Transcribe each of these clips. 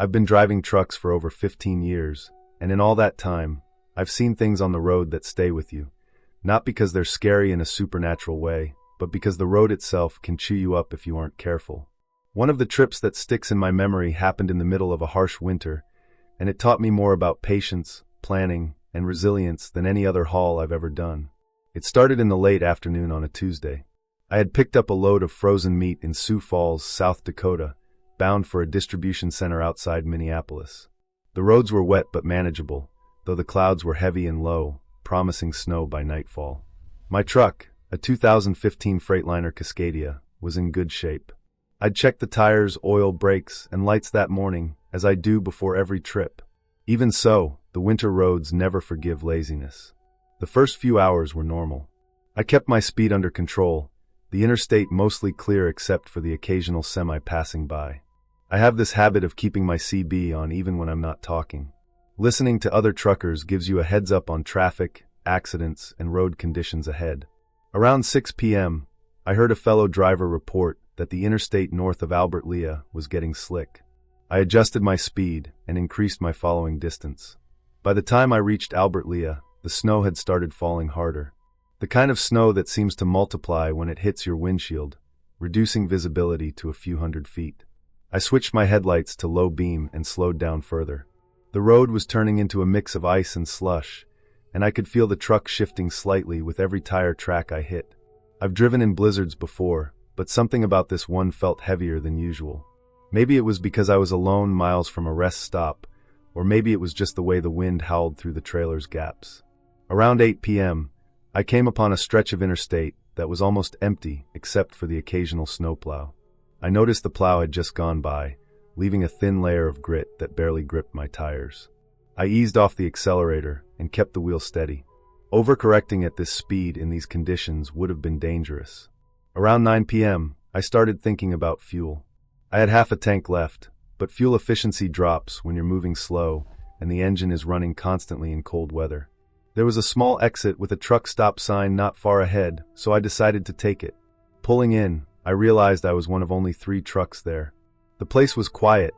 I've been driving trucks for over 15 years, and in all that time, I've seen things on the road that stay with you. Not because they're scary in a supernatural way, but because the road itself can chew you up if you aren't careful. One of the trips that sticks in my memory happened in the middle of a harsh winter, and it taught me more about patience, planning, and resilience than any other haul I've ever done. It started in the late afternoon on a Tuesday. I had picked up a load of frozen meat in Sioux Falls, South Dakota, bound for a distribution center outside Minneapolis. The roads were wet but manageable, though the clouds were heavy and low, promising snow by nightfall. My truck, a 2015 Freightliner Cascadia, was in good shape. I'd checked the tires, oil, brakes, and lights that morning, as I do before every trip. Even so, the winter roads never forgive laziness. The first few hours were normal. I kept my speed under control, the interstate mostly clear except for the occasional semi passing by. I have this habit of keeping my CB on even when I'm not talking. Listening to other truckers gives you a heads up on traffic, accidents, and road conditions ahead. Around 6 p.m., I heard a fellow driver report that the interstate north of Albert Lea was getting slick. I adjusted my speed and increased my following distance. By the time I reached Albert Lea, the snow had started falling harder. The kind of snow that seems to multiply when it hits your windshield, reducing visibility to a few hundred feet. I switched my headlights to low beam and slowed down further. The road was turning into a mix of ice and slush, and I could feel the truck shifting slightly with every tire track I hit. I've driven in blizzards before, but something about this one felt heavier than usual. Maybe it was because I was alone miles from a rest stop, or maybe it was just the way the wind howled through the trailer's gaps. Around 8 p.m., I came upon a stretch of interstate that was almost empty except for the occasional snowplow. I noticed the plow had just gone by, leaving a thin layer of grit that barely gripped my tires. I eased off the accelerator and kept the wheel steady. Overcorrecting at this speed in these conditions would have been dangerous. Around 9 p.m., I started thinking about fuel. I had half a tank left, but fuel efficiency drops when you're moving slow and the engine is running constantly in cold weather. There was a small exit with a truck stop sign not far ahead, so I decided to take it. Pulling in, I realized I was one of only 3 trucks there. The place was quiet,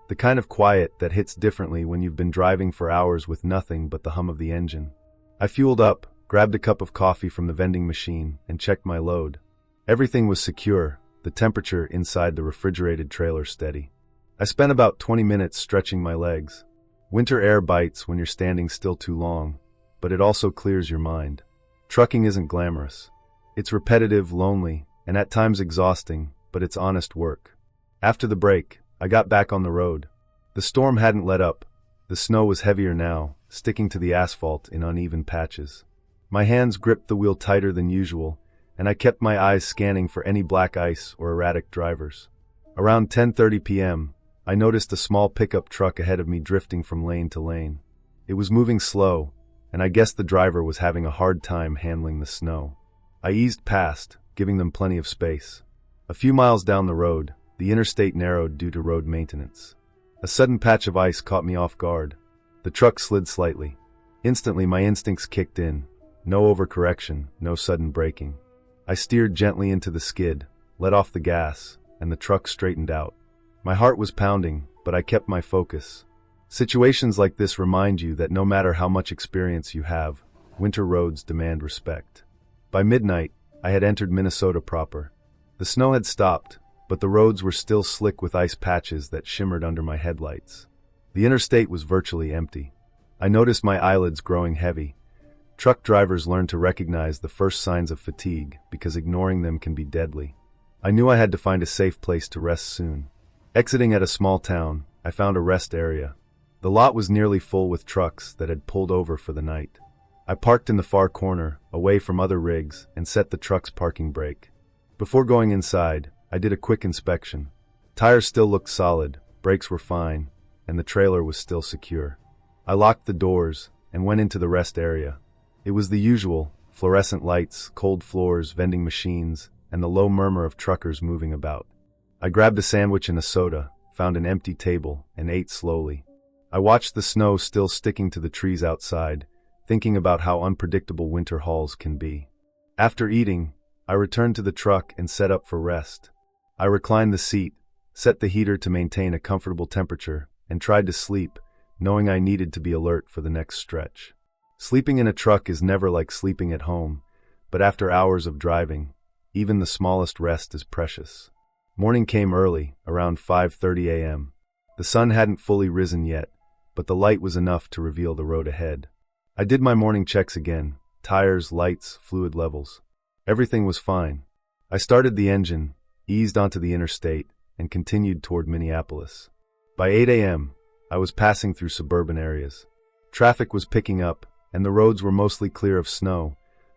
the kind of quiet that hits differently when you've been driving for hours with nothing but the hum of the engine. I fueled up, grabbed a cup of coffee from the vending machine, and checked my load. Everything was secure, the temperature inside the refrigerated trailer steady. I spent about 20 minutes stretching my legs. Winter air bites when you're standing still too long, but it also clears your mind. Trucking isn't glamorous. It's repetitive, lonely, and at times exhausting, but it's honest work. After the break, I got back on the road. The storm hadn't let up. The snow was heavier now, sticking to the asphalt in uneven patches. My hands gripped the wheel tighter than usual, and I kept my eyes scanning for any black ice or erratic drivers. Around 10:30 p.m., I noticed a small pickup truck ahead of me drifting from lane to lane. It was moving slow, and I guessed the driver was having a hard time handling the snow. I eased past, giving them plenty of space. A few miles down the road, the interstate narrowed due to road maintenance. A sudden patch of ice caught me off guard. The truck slid slightly. Instantly, my instincts kicked in. No overcorrection, no sudden braking. I steered gently into the skid, let off the gas, and the truck straightened out. My heart was pounding, but I kept my focus. Situations like this remind you that no matter how much experience you have, winter roads demand respect. By midnight, I had entered Minnesota proper. The snow had stopped, but the roads were still slick with ice patches that shimmered under my headlights. The interstate was virtually empty. I noticed my eyelids growing heavy. Truck drivers learn to recognize the first signs of fatigue because ignoring them can be deadly. I knew I had to find a safe place to rest soon. Exiting at a small town, I found a rest area. The lot was nearly full with trucks that had pulled over for the night. I parked in the far corner, away from other rigs, and set the truck's parking brake. Before going inside, I did a quick inspection. Tires still looked solid, brakes were fine, and the trailer was still secure. I locked the doors and went into the rest area. It was the usual, fluorescent lights, cold floors, vending machines, and the low murmur of truckers moving about. I grabbed a sandwich and a soda, found an empty table, and ate slowly. I watched the snow still sticking to the trees outside, thinking about how unpredictable winter hauls can be. After eating, I returned to the truck and set up for rest. I reclined the seat, set the heater to maintain a comfortable temperature, and tried to sleep, knowing I needed to be alert for the next stretch. Sleeping in a truck is never like sleeping at home, but after hours of driving, even the smallest rest is precious. Morning came early, around 5:30 a.m. The sun hadn't fully risen yet, but the light was enough to reveal the road ahead. I did my morning checks again: tires, lights, fluid levels. Everything was fine. I started the engine, eased onto the interstate, and continued toward Minneapolis. By 8 a.m., I was passing through suburban areas. Traffic was picking up, and the roads were mostly clear of snow,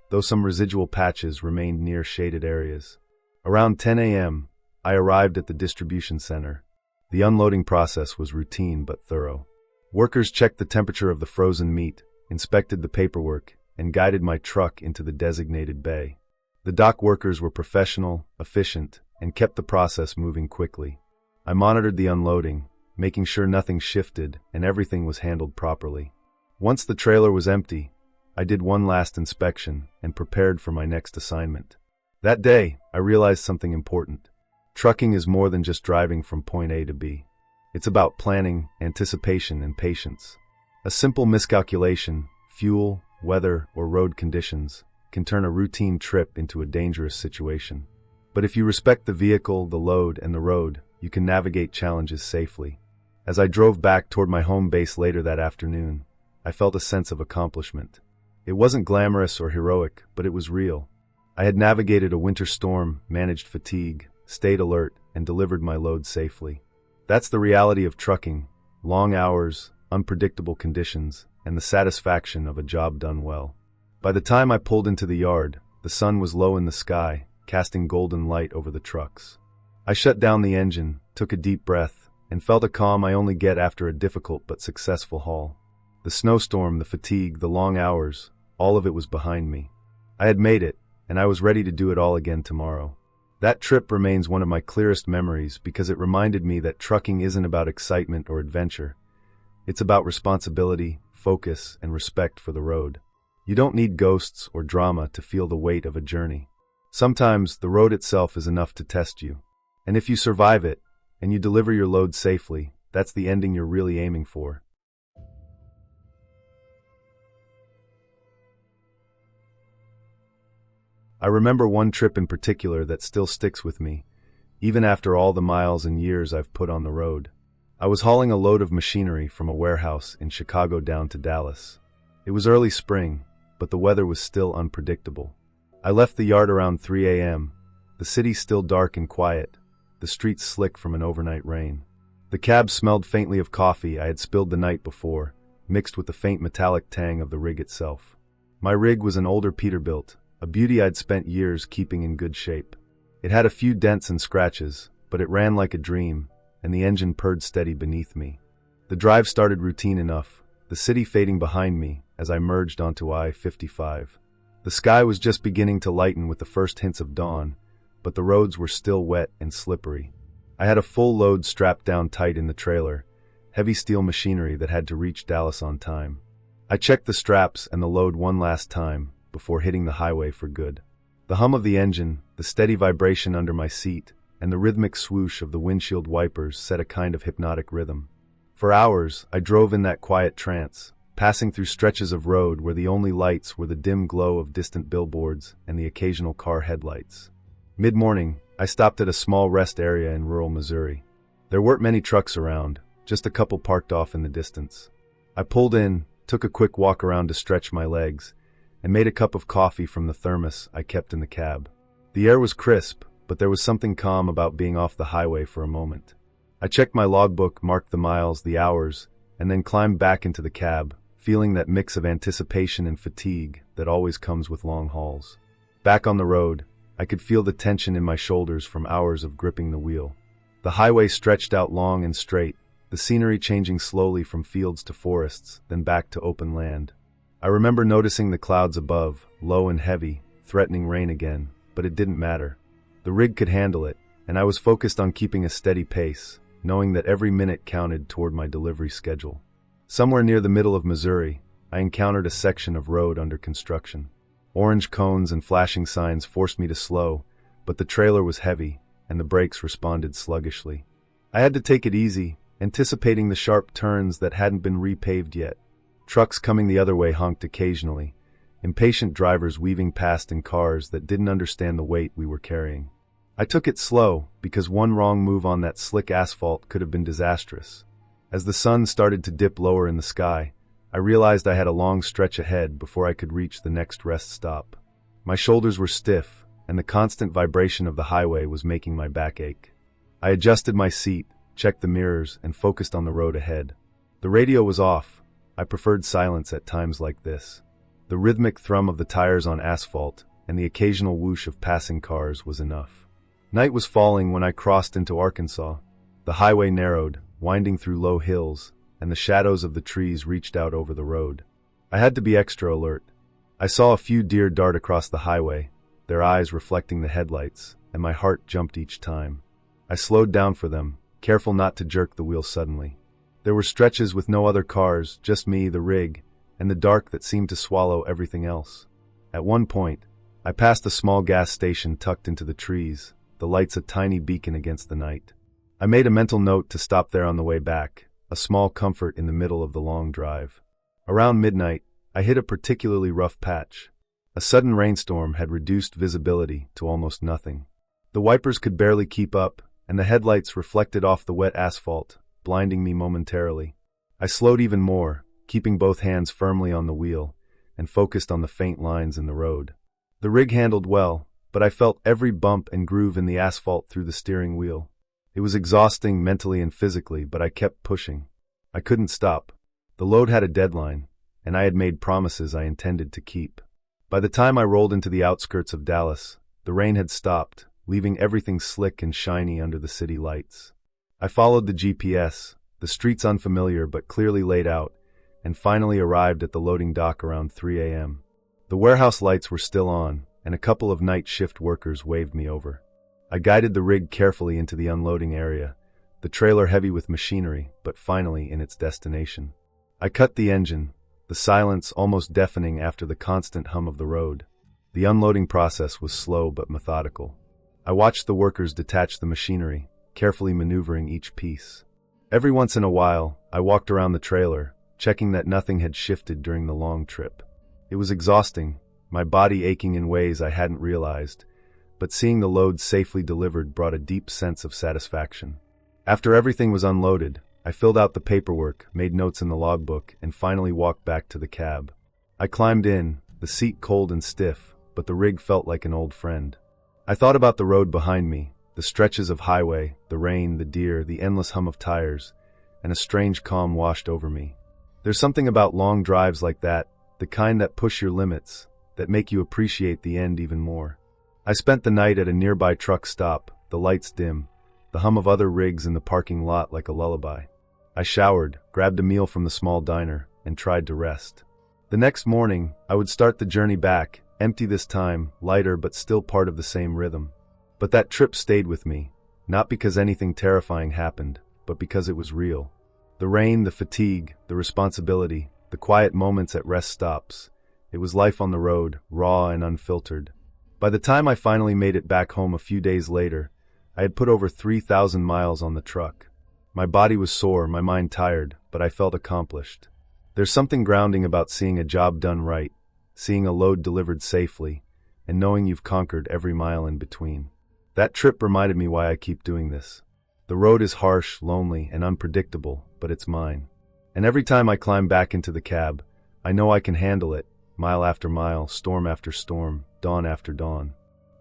though some residual patches remained near shaded areas. Around 10 a.m., I arrived at the distribution center. The unloading process was routine but thorough. Workers checked the temperature of the frozen meat, inspected the paperwork, and guided my truck into the designated bay. The dock workers were professional, efficient, and kept the process moving quickly. I monitored the unloading, making sure nothing shifted and everything was handled properly. Once the trailer was empty, I did one last inspection and prepared for my next assignment. That day, I realized something important. Trucking is more than just driving from point A to B. It's about planning, anticipation, and patience. A simple miscalculation, fuel, weather, or road conditions, can turn a routine trip into a dangerous situation. But if you respect the vehicle, the load, and the road, you can navigate challenges safely. As I drove back toward my home base later that afternoon, I felt a sense of accomplishment. It wasn't glamorous or heroic, but it was real. I had navigated a winter storm, managed fatigue, stayed alert, and delivered my load safely. That's the reality of trucking: long hours, unpredictable conditions, and the satisfaction of a job done well. By the time I pulled into the yard, the sun was low in the sky, casting golden light over the trucks. I shut down the engine, took a deep breath, and felt a calm I only get after a difficult but successful haul. The snowstorm, the fatigue, the long hours, all of it was behind me. I had made it, and I was ready to do it all again tomorrow. That trip remains one of my clearest memories because it reminded me that trucking isn't about excitement or adventure. It's about responsibility, focus, and respect for the road. You don't need ghosts or drama to feel the weight of a journey. Sometimes the road itself is enough to test you. And if you survive it, and you deliver your load safely, that's the ending you're really aiming for. I remember one trip in particular that still sticks with me, even after all the miles and years I've put on the road. I was hauling a load of machinery from a warehouse in Chicago down to Dallas. It was early spring, but the weather was still unpredictable. I left the yard around 3 a.m., the city still dark and quiet, the streets slick from an overnight rain. The cab smelled faintly of coffee I had spilled the night before, mixed with the faint metallic tang of the rig itself. My rig was an older Peterbilt, a beauty I'd spent years keeping in good shape. It had a few dents and scratches, but it ran like a dream, and the engine purred steady beneath me. The drive started routine enough, the city fading behind me as I merged onto I-55. The sky was just beginning to lighten with the first hints of dawn, but the roads were still wet and slippery. I had a full load strapped down tight in the trailer, heavy steel machinery that had to reach Dallas on time. I checked the straps and the load one last time before hitting the highway for good. The hum of the engine, the steady vibration under my seat, and the rhythmic swoosh of the windshield wipers set a kind of hypnotic rhythm. For hours, I drove in that quiet trance, passing through stretches of road where the only lights were the dim glow of distant billboards and the occasional car headlights. Mid-morning, I stopped at a small rest area in rural Missouri. There weren't many trucks around, just a couple parked off in the distance. I pulled in, took a quick walk around to stretch my legs, and made a cup of coffee from the thermos I kept in the cab. The air was crisp, but there was something calm about being off the highway for a moment. I checked my logbook, marked the miles, the hours, and then climbed back into the cab, feeling that mix of anticipation and fatigue that always comes with long hauls. Back on the road, I could feel the tension in my shoulders from hours of gripping the wheel. The highway stretched out long and straight, the scenery changing slowly from fields to forests, then back to open land. I remember noticing the clouds above, low and heavy, threatening rain again, but it didn't matter. The rig could handle it, and I was focused on keeping a steady pace, knowing that every minute counted toward my delivery schedule. Somewhere near the middle of Missouri, I encountered a section of road under construction. Orange cones and flashing signs forced me to slow, but the trailer was heavy, and the brakes responded sluggishly. I had to take it easy anticipating the sharp turns that hadn't been repaved yet. Trucks coming the other way honked occasionally, impatient drivers weaving past in cars that didn't understand the weight we were carrying. I took it slow, because one wrong move on that slick asphalt could have been disastrous. As the sun started to dip lower in the sky, I realized I had a long stretch ahead before I could reach the next rest stop. My shoulders were stiff, and the constant vibration of the highway was making my back ache. I adjusted my seat, checked the mirrors, and focused on the road ahead. The radio was off. I preferred silence at times like this. The rhythmic thrum of the tires on asphalt and the occasional whoosh of passing cars was enough. Night was falling when I crossed into Arkansas. The highway narrowed, winding through low hills, and the shadows of the trees reached out over the road. I had to be extra alert. I saw a few deer dart across the highway, their eyes reflecting the headlights, and my heart jumped each time. I slowed down for them, careful not to jerk the wheel suddenly. There were stretches with no other cars, just me, the rig, and the dark that seemed to swallow everything else. At one point, I passed a small gas station tucked into the trees, the lights a tiny beacon against the night. I made a mental note to stop there on the way back, a small comfort in the middle of the long drive. Around midnight, I hit a particularly rough patch. A sudden rainstorm had reduced visibility to almost nothing. The wipers could barely keep up, and the headlights reflected off the wet asphalt, blinding me momentarily. I slowed even more, keeping both hands firmly on the wheel, and focused on the faint lines in the road. The rig handled well, but I felt every bump and groove in the asphalt through the steering wheel. It was exhausting mentally and physically, but I kept pushing. I couldn't stop. The load had a deadline, and I had made promises I intended to keep. By the time I rolled into the outskirts of Dallas, the rain had stopped, leaving everything slick and shiny under the city lights. I followed the GPS, the streets unfamiliar but clearly laid out, and finally arrived at the loading dock around 3 a.m. The warehouse lights were still on, and a couple of night shift workers waved me over. I guided the rig carefully into the unloading area, the trailer heavy with machinery, but finally in its destination. I cut the engine, the silence almost deafening after the constant hum of the road. The unloading process was slow but methodical. I watched the workers detach the machinery, carefully maneuvering each piece. Every once in a while, I walked around the trailer, checking that nothing had shifted during the long trip. It was exhausting, my body aching in ways I hadn't realized, but seeing the load safely delivered brought a deep sense of satisfaction. After everything was unloaded, I filled out the paperwork, made notes in the logbook, and finally walked back to the cab. I climbed in, the seat cold and stiff, but the rig felt like an old friend. I thought about the road behind me, the stretches of highway, the rain, the deer, the endless hum of tires, and a strange calm washed over me. There's something about long drives like that, the kind that push your limits, that make you appreciate the end even more. I spent the night at a nearby truck stop, the lights dim, the hum of other rigs in the parking lot like a lullaby. I showered, grabbed a meal from the small diner, and tried to rest. The next morning, I would start the journey back, empty this time, lighter but still part of the same rhythm. But that trip stayed with me, not because anything terrifying happened, but because it was real. The rain, the fatigue, the responsibility, the quiet moments at rest stops. It was life on the road, raw and unfiltered. By the time I finally made it back home a few days later, I had put over 3,000 miles on the truck. My body was sore, my mind tired, but I felt accomplished. There's something grounding about seeing a job done right, seeing a load delivered safely, and knowing you've conquered every mile in between. That trip reminded me why I keep doing this. The road is harsh, lonely, and unpredictable, but it's mine. And every time I climb back into the cab, I know I can handle it, mile after mile, storm after storm, dawn after dawn.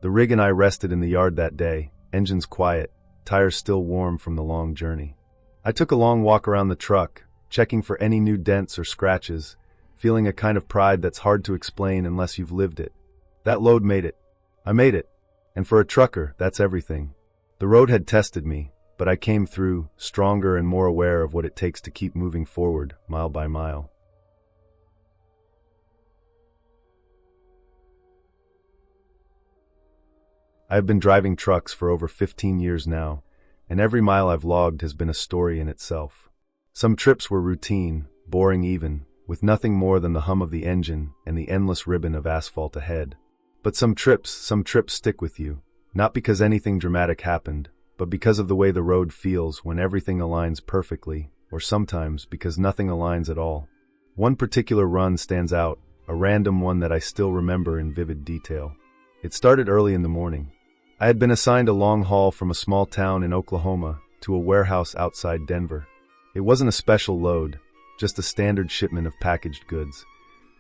The rig and I rested in the yard that day, engines quiet, tires still warm from the long journey. I took a long walk around the truck, checking for any new dents or scratches, feeling a kind of pride that's hard to explain unless you've lived it. That load made it. I made it. And for a trucker, that's everything. The road had tested me, but I came through, stronger and more aware of what it takes to keep moving forward, mile by mile. I have been driving trucks for over 15 years now, and every mile I've logged has been a story in itself. Some trips were routine, boring even, with nothing more than the hum of the engine and the endless ribbon of asphalt ahead. But some trips stick with you, not because anything dramatic happened, but because of the way the road feels when everything aligns perfectly, or sometimes because nothing aligns at all. One particular run stands out, a random one that I still remember in vivid detail. It started early in the morning. I had been assigned a long haul from a small town in Oklahoma to a warehouse outside Denver. It wasn't a special load, just a standard shipment of packaged goods,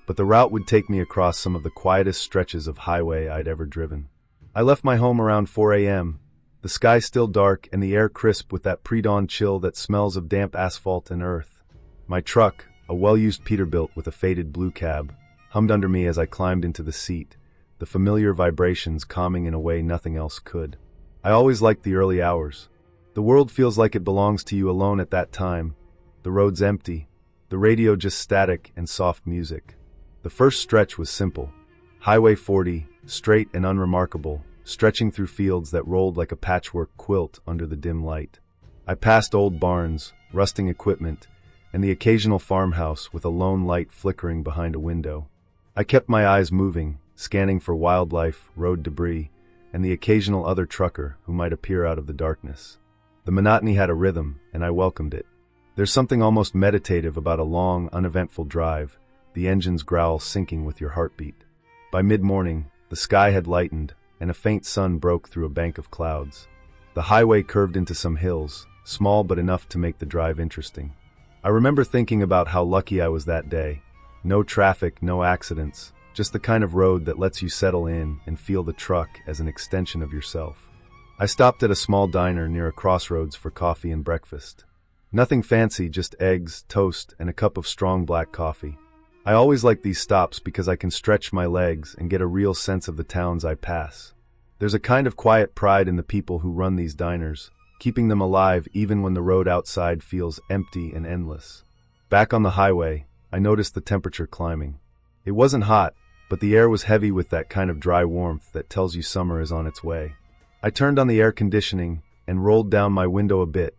but the route would take me across some of the quietest stretches of highway I'd ever driven. I left my home around 4 a.m., the sky still dark and the air crisp with that pre-dawn chill that smells of damp asphalt and earth. My truck, a well-used Peterbilt with a faded blue cab, hummed under me as I climbed into the seat, the familiar vibrations calming in a way nothing else could. I always liked the early hours. The world feels like it belongs to you alone at that time. The road's empty, the radio just static and soft music. The first stretch was simple. Highway 40, straight and unremarkable, stretching through fields that rolled like a patchwork quilt under the dim light. I passed old barns, rusting equipment, and the occasional farmhouse with a lone light flickering behind a window. I kept my eyes moving, scanning for wildlife, road debris, and the occasional other trucker who might appear out of the darkness. The monotony had a rhythm, and I welcomed it. There's something almost meditative about a long, uneventful drive, the engine's growl syncing with your heartbeat. By mid-morning, the sky had lightened, and a faint sun broke through a bank of clouds. The highway curved into some hills, small but enough to make the drive interesting. I remember thinking about how lucky I was that day. No traffic, no accidents, just the kind of road that lets you settle in and feel the truck as an extension of yourself. I stopped at a small diner near a crossroads for coffee and breakfast. Nothing fancy, just eggs, toast, and a cup of strong black coffee. I always like these stops because I can stretch my legs and get a real sense of the towns I pass. There's a kind of quiet pride in the people who run these diners, keeping them alive even when the road outside feels empty and endless. Back on the highway, I noticed the temperature climbing. It wasn't hot, but the air was heavy with that kind of dry warmth that tells you summer is on its way. I turned on the air conditioning and rolled down my window a bit,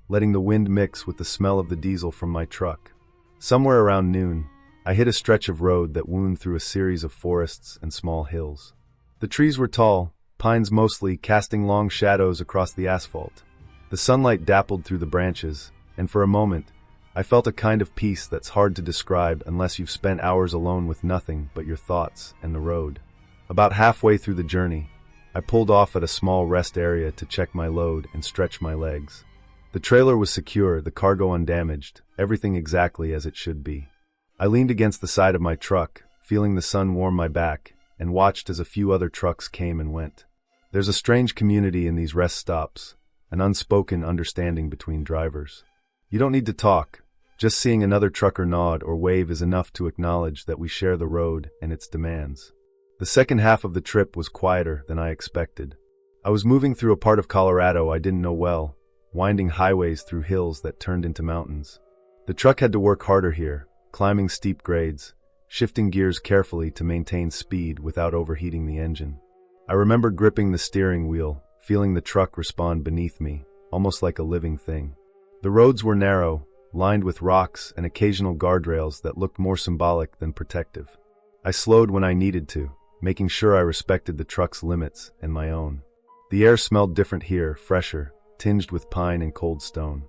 letting the wind mix with the smell of the diesel from my truck. Somewhere around noon, I hit a stretch of road that wound through a series of forests and small hills. The trees were tall, pines mostly, casting long shadows across the asphalt. The sunlight dappled through the branches, and for a moment, I felt a kind of peace that's hard to describe unless you've spent hours alone with nothing but your thoughts and the road. About halfway through the journey, I pulled off at a small rest area to check my load and stretch my legs. The trailer was secure, the cargo undamaged, everything exactly as it should be. I leaned against the side of my truck, feeling the sun warm my back, and watched as a few other trucks came and went. There's a strange community in these rest stops, an unspoken understanding between drivers. You don't need to talk. Just seeing another trucker nod or wave is enough to acknowledge that we share the road and its demands. The second half of the trip was quieter than I expected. I was moving through a part of Colorado I didn't know well, winding highways through hills that turned into mountains. The truck had to work harder here, climbing steep grades, shifting gears carefully to maintain speed without overheating the engine. I remember gripping the steering wheel, feeling the truck respond beneath me, almost like a living thing. The roads were narrow, lined with rocks and occasional guardrails that looked more symbolic than protective. I slowed when I needed to, making sure I respected the truck's limits and my own. The air smelled different here, fresher, tinged with pine and cold stone.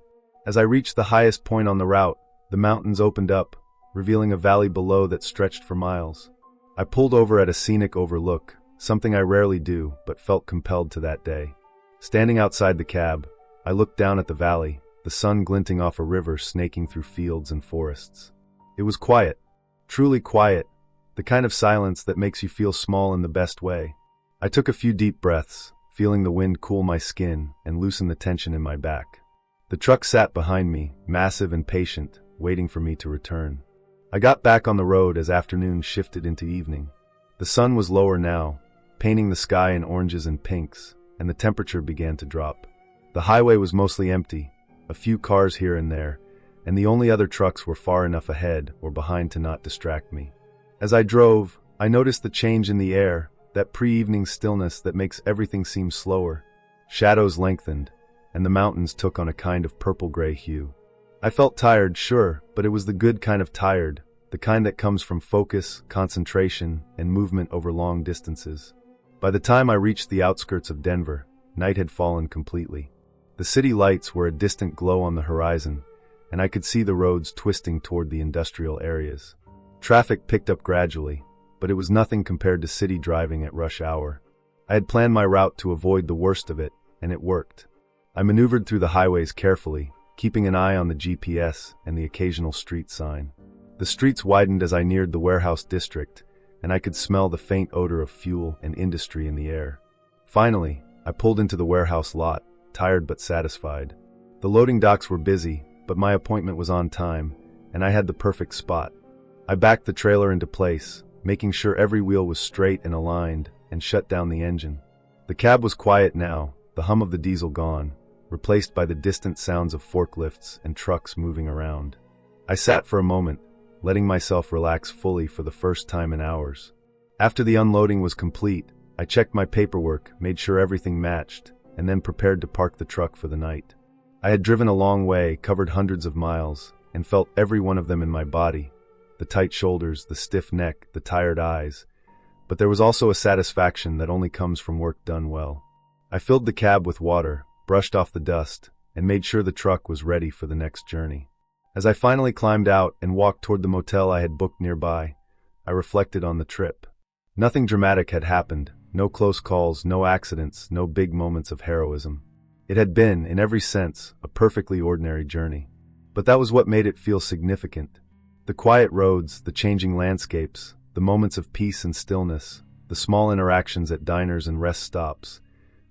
As I reached the highest point on the route, the mountains opened up, revealing a valley below that stretched for miles. I pulled over at a scenic overlook, something I rarely do but felt compelled to that day. Standing outside the cab, I looked down at the valley, the sun glinting off a river snaking through fields and forests. It was quiet, truly quiet, the kind of silence that makes you feel small in the best way. I took a few deep breaths, feeling the wind cool my skin and loosen the tension in my back. The truck sat behind me, massive and patient, waiting for me to return. I got back on the road as afternoon shifted into evening. The sun was lower now, painting the sky in oranges and pinks, and the temperature began to drop. The highway was mostly empty, a few cars here and there, and the only other trucks were far enough ahead or behind to not distract me. As I drove, I noticed the change in the air, that pre-evening stillness that makes everything seem slower. Shadows lengthened, and the mountains took on a kind of purple-gray hue. I felt tired, sure, but it was the good kind of tired, the kind that comes from focus, concentration, and movement over long distances. By the time I reached the outskirts of Denver, night had fallen completely. The city lights were a distant glow on the horizon, and I could see the roads twisting toward the industrial areas. Traffic picked up gradually, but it was nothing compared to city driving at rush hour. I had planned my route to avoid the worst of it, and it worked. I maneuvered through the highways carefully, keeping an eye on the GPS and the occasional street sign. The streets widened as I neared the warehouse district, and I could smell the faint odor of fuel and industry in the air. Finally, I pulled into the warehouse lot, tired but satisfied. The loading docks were busy, but my appointment was on time, and I had the perfect spot. I backed the trailer into place, making sure every wheel was straight and aligned, and shut down the engine. The cab was quiet now, the hum of the diesel gone, replaced by the distant sounds of forklifts and trucks moving around. I sat for a moment, letting myself relax fully for the first time in hours. After the unloading was complete, I checked my paperwork, made sure everything matched, and then prepared to park the truck for the night. I had driven a long way, covered hundreds of miles, and felt every one of them in my body. The tight shoulders, the stiff neck, the tired eyes. But there was also a satisfaction that only comes from work done well. I filled the cab with water, brushed off the dust, and made sure the truck was ready for the next journey. As I finally climbed out and walked toward the motel I had booked nearby, I reflected on the trip. Nothing dramatic had happened, no close calls, no accidents, no big moments of heroism. It had been, in every sense, a perfectly ordinary journey. But that was what made it feel significant. The quiet roads, the changing landscapes, the moments of peace and stillness, the small interactions at diners and rest stops,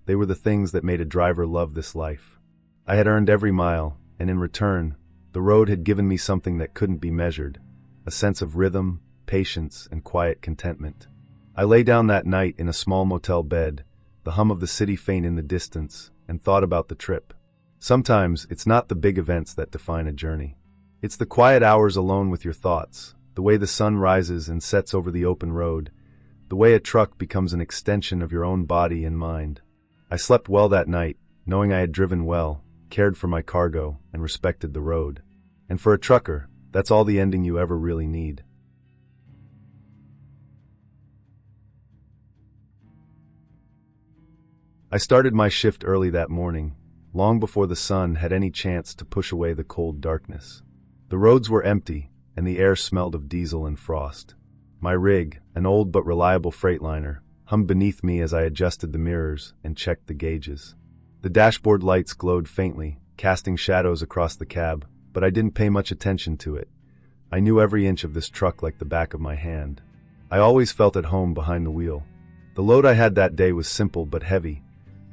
they were the things that made a driver love this life. I had earned every mile, and in return, the road had given me something that couldn't be measured, a sense of rhythm, patience, and quiet contentment. I lay down that night in a small motel bed, the hum of the city faint in the distance, and thought about the trip. Sometimes it's not the big events that define a journey. It's the quiet hours alone with your thoughts, the way the sun rises and sets over the open road, the way a truck becomes an extension of your own body and mind. I slept well that night, knowing I had driven well, cared for my cargo, and respected the road. And for a trucker, that's all the ending you ever really need. I started my shift early that morning, long before the sun had any chance to push away the cold darkness. The roads were empty, and the air smelled of diesel and frost. My rig, an old but reliable freightliner, hummed beneath me as I adjusted the mirrors and checked the gauges. The dashboard lights glowed faintly, casting shadows across the cab, but I didn't pay much attention to it. I knew every inch of this truck like the back of my hand. I always felt at home behind the wheel. The load I had that day was simple but heavy,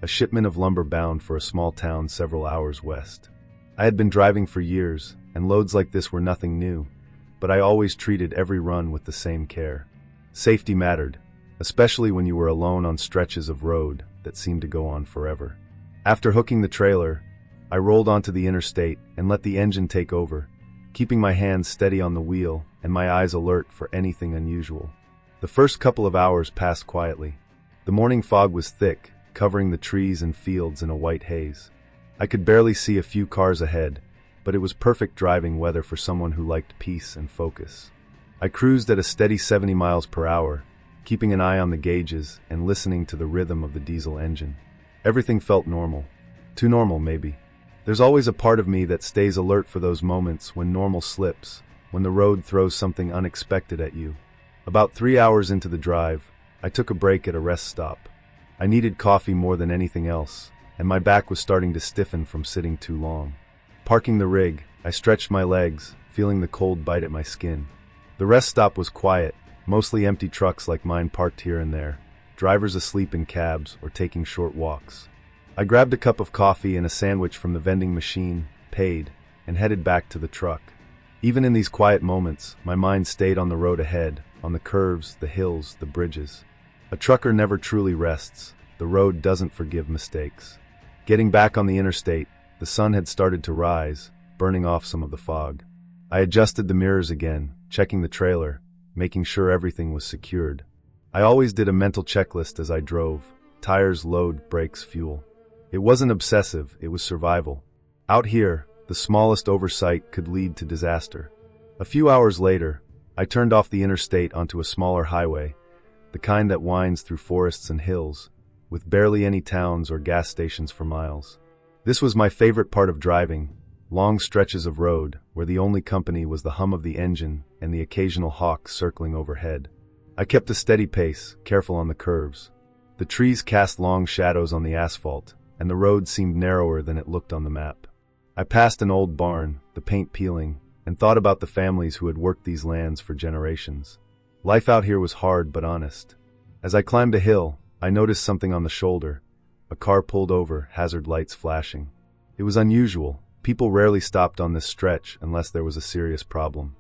a shipment of lumber bound for a small town several hours west. I had been driving for years, and loads like this were nothing new, but I always treated every run with the same care. Safety mattered, especially when you were alone on stretches of road that seemed to go on forever. After hooking the trailer, I rolled onto the interstate and let the engine take over, keeping my hands steady on the wheel and my eyes alert for anything unusual. The first couple of hours passed quietly. The morning fog was thick, covering the trees and fields in a white haze. I could barely see a few cars ahead, but it was perfect driving weather for someone who liked peace and focus. I cruised at a steady 70 miles per hour, keeping an eye on the gauges and listening to the rhythm of the diesel engine. Everything felt normal. Too normal, maybe. There's always a part of me that stays alert for those moments when normal slips, when the road throws something unexpected at you. About 3 hours into the drive, I took a break at a rest stop. I needed coffee more than anything else, and my back was starting to stiffen from sitting too long. Parking the rig, I stretched my legs, feeling the cold bite at my skin. The rest stop was quiet, mostly empty trucks like mine parked here and there, drivers asleep in cabs or taking short walks. I grabbed a cup of coffee and a sandwich from the vending machine, paid, and headed back to the truck. Even in these quiet moments, my mind stayed on the road ahead, on the curves, the hills, the bridges. A trucker never truly rests. The road doesn't forgive mistakes. Getting back on the interstate, the sun had started to rise, burning off some of the fog. I adjusted the mirrors again, checking the trailer, making sure everything was secured. I always did a mental checklist as I drove: tires, load, brakes, fuel. It wasn't obsessive, it was survival. Out here, the smallest oversight could lead to disaster. A few hours later, I turned off the interstate onto a smaller highway, the kind that winds through forests and hills, with barely any towns or gas stations for miles. This was my favorite part of driving, long stretches of road where the only company was the hum of the engine and the occasional hawk circling overhead. I kept a steady pace, careful on the curves. The trees cast long shadows on the asphalt, and the road seemed narrower than it looked on the map. I passed an old barn, the paint peeling, and thought about the families who had worked these lands for generations. Life out here was hard but honest. As I climbed a hill, I noticed something on the shoulder. A car pulled over, hazard lights flashing. It was unusual. People rarely stopped on this stretch unless there was a serious problem.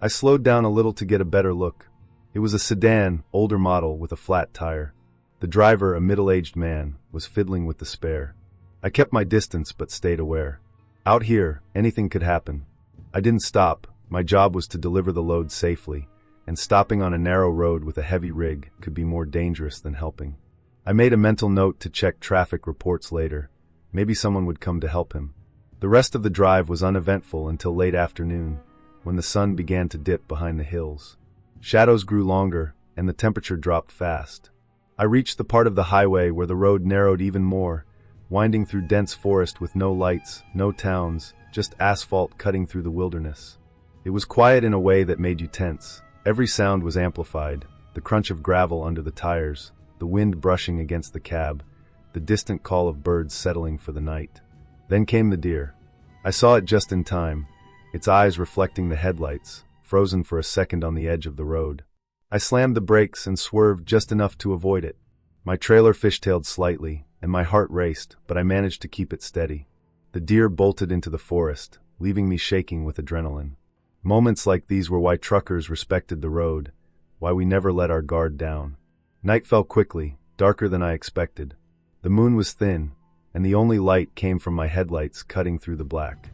I slowed down a little to get a better look. It was a sedan, older model with a flat tire. The driver, a middle-aged man, was fiddling with the spare. I kept my distance but stayed aware. Out here, anything could happen. I didn't stop. My job was to deliver the load safely, and stopping on a narrow road with a heavy rig could be more dangerous than helping. I made a mental note to check traffic reports later. Maybe someone would come to help him. The rest of the drive was uneventful until late afternoon, when the sun began to dip behind the hills. Shadows grew longer, and the temperature dropped fast. I reached the part of the highway where the road narrowed even more, winding through dense forest with no lights, no towns, just asphalt cutting through the wilderness. It was quiet in a way that made you tense. Every sound was amplified, the crunch of gravel under the tires, the wind brushing against the cab, the distant call of birds settling for the night. Then came the deer. I saw it just in time, its eyes reflecting the headlights, frozen for a second on the edge of the road. I slammed the brakes and swerved just enough to avoid it. My trailer fishtailed slightly, and my heart raced, but I managed to keep it steady. The deer bolted into the forest, leaving me shaking with adrenaline. Moments like these were why truckers respected the road, why we never let our guard down. Night fell quickly, darker than I expected. The moon was thin, and the only light came from my headlights cutting through the black.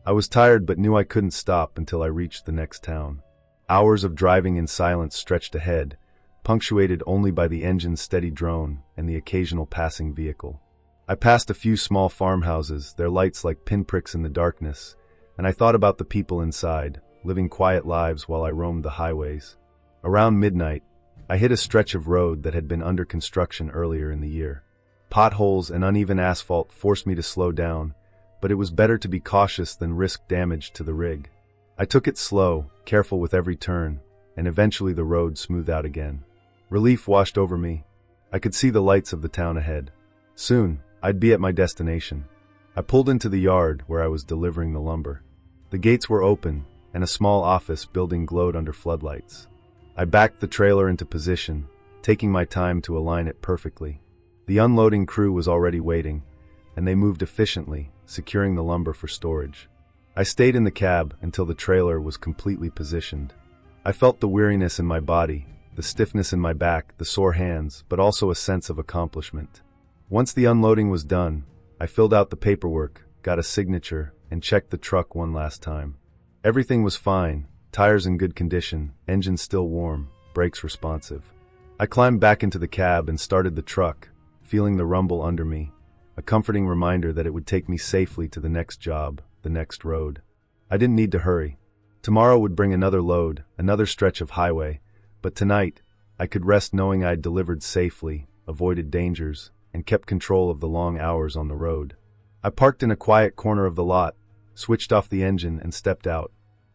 I was tired but knew I couldn't stop until I reached the next town. Hours of driving in silence stretched ahead, punctuated only by the engine's steady drone and the occasional passing vehicle. I passed a few small farmhouses, their lights like pinpricks in the darkness, and I thought about the people inside, living quiet lives while I roamed the highways. Around midnight, I hit a stretch of road that had been under construction earlier in the year. Potholes and uneven asphalt forced me to slow down, but it was better to be cautious than risk damage to the rig. I took it slow, careful with every turn, and eventually the road smoothed out again. Relief washed over me. I could see the lights of the town ahead. Soon, I'd be at my destination. I pulled into the yard where I was delivering the lumber. The gates were open, and a small office building glowed under floodlights. I backed the trailer into position, taking my time to align it perfectly. The unloading crew was already waiting, and they moved efficiently, securing the lumber for storage. I stayed in the cab until the trailer was completely positioned. I felt the weariness in my body, the stiffness in my back, the sore hands, but also a sense of accomplishment. Once the unloading was done, I filled out the paperwork, got a signature, and checked the truck one last time. Everything was fine, tires in good condition, engine still warm, brakes responsive. I climbed back into the cab and started the truck, feeling the rumble under me, a comforting reminder that it would take me safely to the next job, the next road. I didn't need to hurry. Tomorrow would bring another load, another stretch of highway, but tonight, I could rest knowing I'd delivered safely, avoided dangers, and kept control of the long hours on the road. I parked in a quiet corner of the lot, switched off the engine, and stepped out.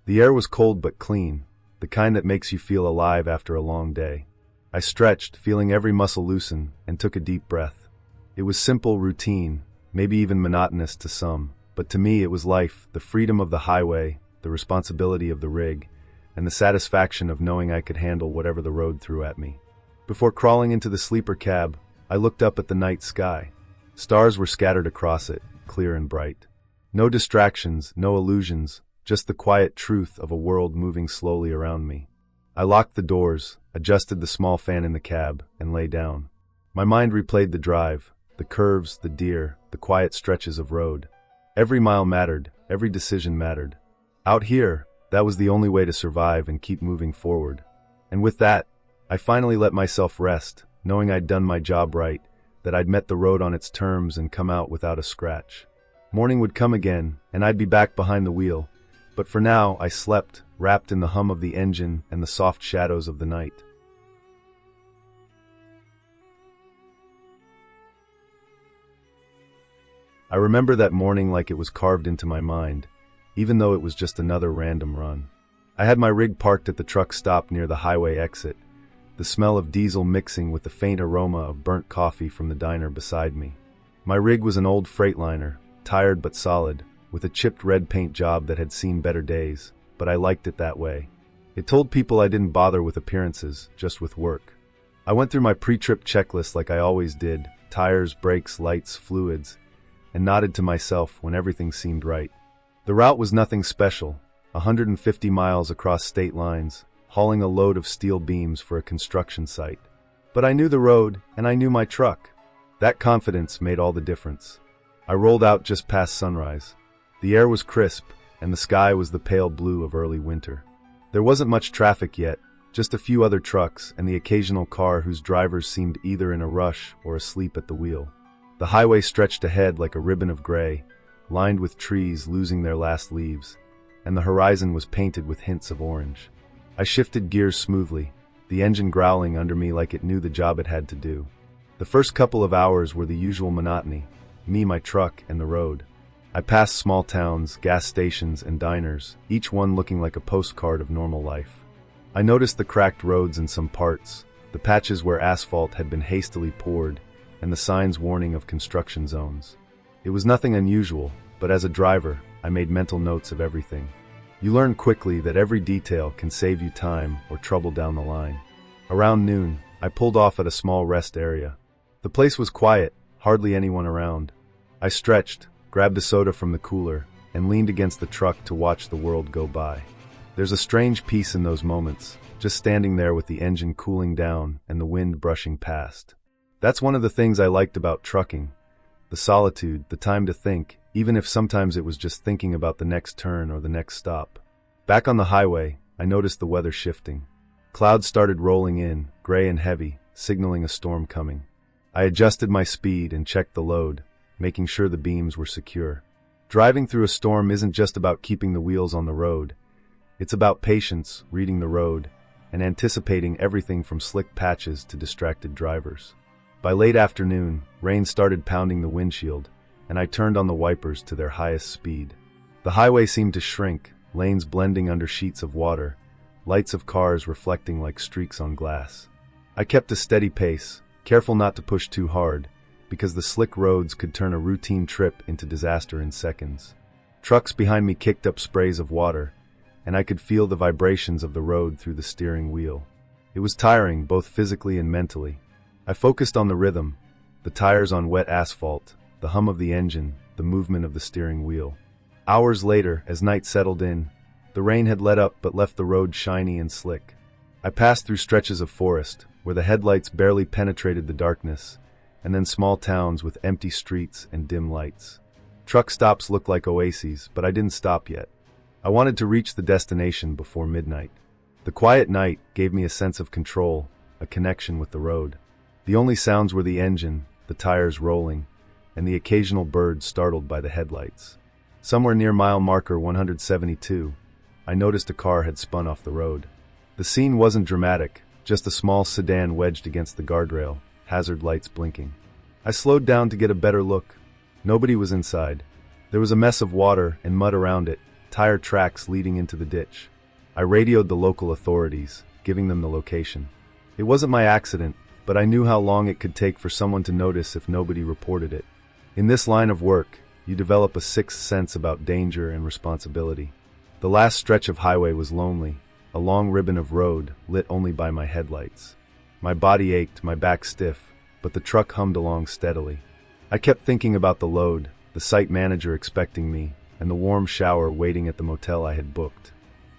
The air was cold but clean, the kind that makes you feel alive after a long day. I stretched, feeling every muscle loosen, and took a deep breath. It was simple, routine, maybe even monotonous to some, but to me it was life, the freedom of the highway, the responsibility of the rig, and the satisfaction of knowing I could handle whatever the road threw at me. Before crawling into the sleeper cab, I looked up at the night sky. Stars were scattered across it, clear and bright. No distractions, no illusions, just the quiet truth of a world moving slowly around me. I locked the doors, adjusted the small fan in the cab, and lay down. My mind replayed the drive, the curves, the deer, the quiet stretches of road. Every mile mattered, every decision mattered. Out here, that was the only way to survive and keep moving forward. And with that, I finally let myself rest, knowing I'd done my job right, that I'd met the road on its terms and come out without a scratch. Morning would come again, and I'd be back behind the wheel, but for now I slept, wrapped in the hum of the engine and the soft shadows of the night. I remember that morning like it was carved into my mind, even though it was just another random run. I had my rig parked at the truck stop near the highway exit, the smell of diesel mixing with the faint aroma of burnt coffee from the diner beside me. My rig was an old Freightliner, tired but solid, with a chipped red paint job that had seen better days, but I liked it that way. It told people I didn't bother with appearances, just with work. I went through my pre-trip checklist like I always did, tires, brakes, lights, fluids, and nodded to myself when everything seemed right. The route was nothing special, 150 miles across state lines, hauling a load of steel beams for a construction site. But I knew the road, and I knew my truck. That confidence made all the difference. I rolled out just past sunrise. The air was crisp, and the sky was the pale blue of early winter. There wasn't much traffic yet, just a few other trucks and the occasional car whose drivers seemed either in a rush or asleep at the wheel. The highway stretched ahead like a ribbon of gray, lined with trees losing their last leaves, and the horizon was painted with hints of orange. I shifted gears smoothly, the engine growling under me like it knew the job it had to do. The first couple of hours were the usual monotony, me, my truck, and the road. I passed small towns, gas stations, and diners, each one looking like a postcard of normal life. I noticed the cracked roads in some parts, the patches where asphalt had been hastily poured, and the signs warning of construction zones. It was nothing unusual, but as a driver, I made mental notes of everything. You learn quickly that every detail can save you time or trouble down the line. Around noon, I pulled off at a small rest area. The place was quiet, hardly anyone around. I stretched, grabbed a soda from the cooler, and leaned against the truck to watch the world go by. There's a strange peace in those moments, just standing there with the engine cooling down and the wind brushing past. That's one of the things I liked about trucking. The solitude, the time to think, even if sometimes it was just thinking about the next turn or the next stop. Back on the highway, I noticed the weather shifting. Clouds started rolling in, gray and heavy, signaling a storm coming. I adjusted my speed and checked the load, making sure the beams were secure. Driving through a storm isn't just about keeping the wheels on the road. It's about patience, reading the road, and anticipating everything from slick patches to distracted drivers. By late afternoon, rain started pounding the windshield, and I turned on the wipers to their highest speed. The highway seemed to shrink, lanes blending under sheets of water, lights of cars reflecting like streaks on glass. I kept a steady pace, careful not to push too hard, because the slick roads could turn a routine trip into disaster in seconds. Trucks behind me kicked up sprays of water, and I could feel the vibrations of the road through the steering wheel. It was tiring, both physically and mentally. I focused on the rhythm, the tires on wet asphalt, the hum of the engine, the movement of the steering wheel. Hours later, as night settled in, the rain had let up but left the road shiny and slick. I passed through stretches of forest, where the headlights barely penetrated the darkness, and then small towns with empty streets and dim lights. Truck stops looked like oases, but I didn't stop yet. I wanted to reach the destination before midnight. The quiet night gave me a sense of control, a connection with the road. The only sounds were the engine, the tires rolling, and the occasional bird startled by the headlights. Somewhere near mile marker 172, I noticed a car had spun off the road. The scene wasn't dramatic, just a small sedan wedged against the guardrail, hazard lights blinking. I slowed down to get a better look. Nobody was inside. There was a mess of water and mud around it, tire tracks leading into the ditch. I radioed the local authorities, giving them the location. It wasn't my accident, but I knew how long it could take for someone to notice if nobody reported it. In this line of work, you develop a sixth sense about danger and responsibility. The last stretch of highway was lonely, a long ribbon of road lit only by my headlights. My body ached, my back stiff, but the truck hummed along steadily. I kept thinking about the load, the site manager expecting me, and the warm shower waiting at the motel I had booked.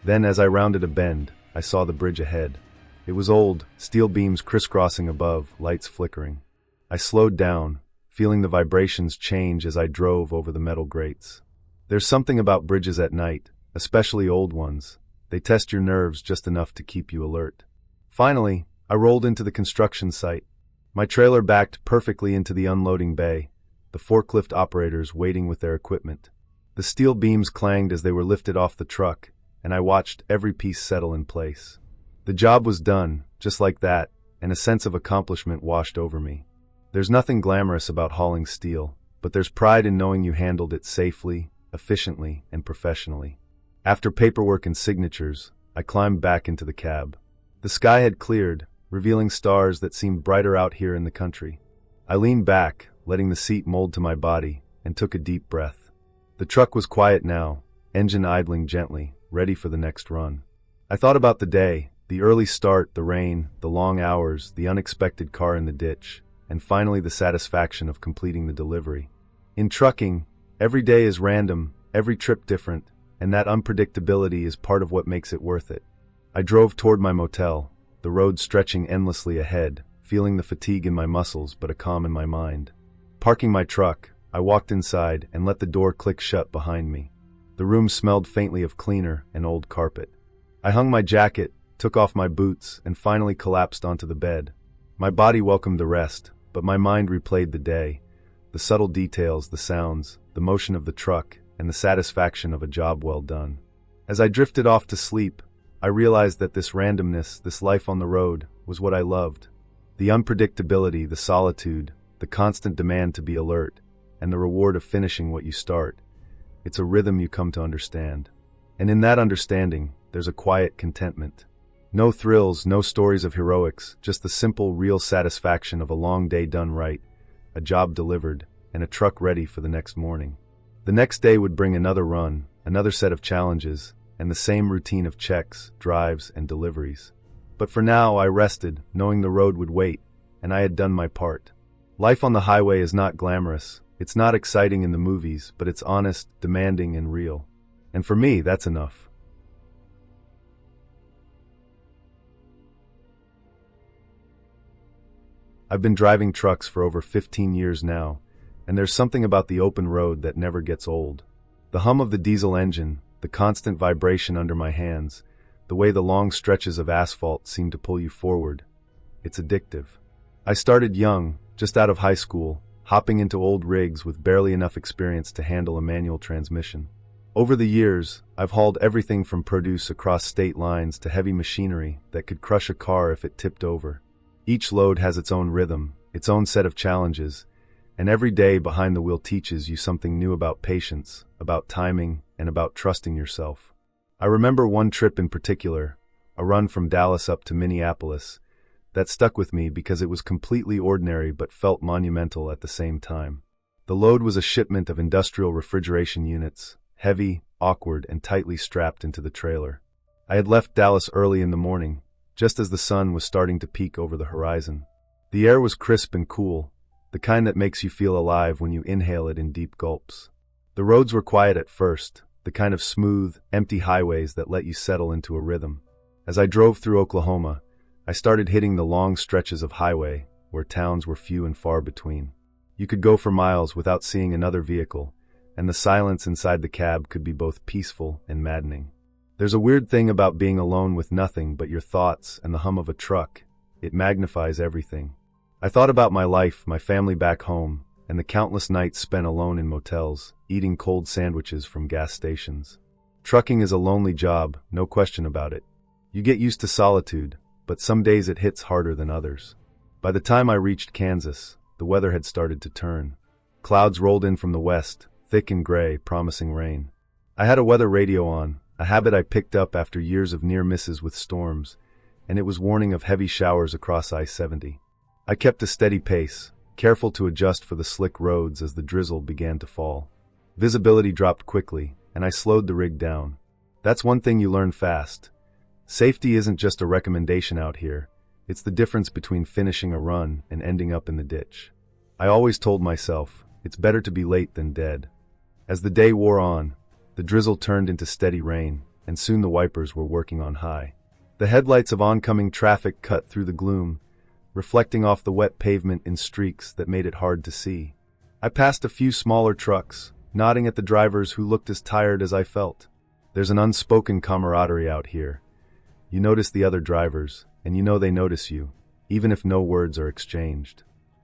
Then, as I rounded a bend, I saw the bridge ahead. It was old, steel beams crisscrossing above, lights flickering. I slowed down, feeling the vibrations change as I drove over the metal grates. There's something about bridges at night, especially old ones. They test your nerves just enough to keep you alert. Finally, I rolled into the construction site. My trailer backed perfectly into the unloading bay, the forklift operators waiting with their equipment. The steel beams clanged as they were lifted off the truck, and I watched every piece settle in place. The job was done, just like that, and a sense of accomplishment washed over me. There's nothing glamorous about hauling steel, but there's pride in knowing you handled it safely, efficiently, and professionally. After paperwork and signatures, I climbed back into the cab. The sky had cleared, revealing stars that seemed brighter out here in the country. I leaned back, letting the seat mold to my body, and took a deep breath. The truck was quiet now, engine idling gently, ready for the next run. I thought about the day, the early start, the rain, the long hours, the unexpected car in the ditch, and finally the satisfaction of completing the delivery. In trucking, every day is random, every trip different, and that unpredictability is part of what makes it worth it. I drove toward my motel, the road stretching endlessly ahead, feeling the fatigue in my muscles but a calm in my mind. Parking my truck, I walked inside and let the door click shut behind me. The room smelled faintly of cleaner and old carpet. I hung my jacket, took off my boots, and finally collapsed onto the bed. My body welcomed the rest, but my mind replayed the day, the subtle details, the sounds, the motion of the truck, and the satisfaction of a job well done. As I drifted off to sleep, I realized that this randomness, this life on the road, was what I loved. The unpredictability, the solitude, the constant demand to be alert, and the reward of finishing what you start. It's a rhythm you come to understand. And in that understanding, there's a quiet contentment. No thrills, no stories of heroics, just the simple, real satisfaction of a long day done right, a job delivered, and a truck ready for the next morning. The next day would bring another run, another set of challenges, and the same routine of checks, drives, and deliveries. But for now, I rested, knowing the road would wait, and I had done my part. Life on the highway is not glamorous. It's not exciting in the movies, but it's honest, demanding, and real. And for me, that's enough. I've been driving trucks for over 15 years now, and there's something about the open road that never gets old. The hum of the diesel engine, the constant vibration under my hands, the way the long stretches of asphalt seem to pull you forward. It's addictive. I started young, just out of high school, hopping into old rigs with barely enough experience to handle a manual transmission. Over the years, I've hauled everything from produce across state lines to heavy machinery that could crush a car if it tipped over. Each load has its own rhythm, its own set of challenges, and every day behind the wheel teaches you something new about patience, about timing, and about trusting yourself. I remember one trip in particular, a run from Dallas up to Minneapolis, that stuck with me because it was completely ordinary but felt monumental at the same time. The load was a shipment of industrial refrigeration units, heavy, awkward, and tightly strapped into the trailer. I had left Dallas early in the morning, just as the sun was starting to peek over the horizon. The air was crisp and cool, the kind that makes you feel alive when you inhale it in deep gulps. The roads were quiet at first, the kind of smooth, empty highways that let you settle into a rhythm. As I drove through Oklahoma, I started hitting the long stretches of highway, where towns were few and far between. You could go for miles without seeing another vehicle, and the silence inside the cab could be both peaceful and maddening. There's a weird thing about being alone with nothing but your thoughts and the hum of a truck. It magnifies everything. I thought about my life, my family back home, and the countless nights spent alone in motels, eating cold sandwiches from gas stations. Trucking is a lonely job, no question about it. You get used to solitude, but some days it hits harder than others. By the time I reached Kansas, the weather had started to turn. Clouds rolled in from the west, thick and gray, promising rain. I had a weather radio on, a habit I picked up after years of near misses with storms, and it was warning of heavy showers across I-70. I kept a steady pace, careful to adjust for the slick roads as the drizzle began to fall. Visibility dropped quickly, and I slowed the rig down. That's one thing you learn fast. Safety isn't just a recommendation out here, it's the difference between finishing a run and ending up in the ditch. I always told myself, it's better to be late than dead. As the day wore on, the drizzle turned into steady rain, and soon the wipers were working on high. The headlights of oncoming traffic cut through the gloom, reflecting off the wet pavement in streaks that made it hard to see. I passed a few smaller trucks, nodding at the drivers who looked as tired as I felt. There's an unspoken camaraderie out here. You notice the other drivers, and you know they notice you, even if no words are exchanged.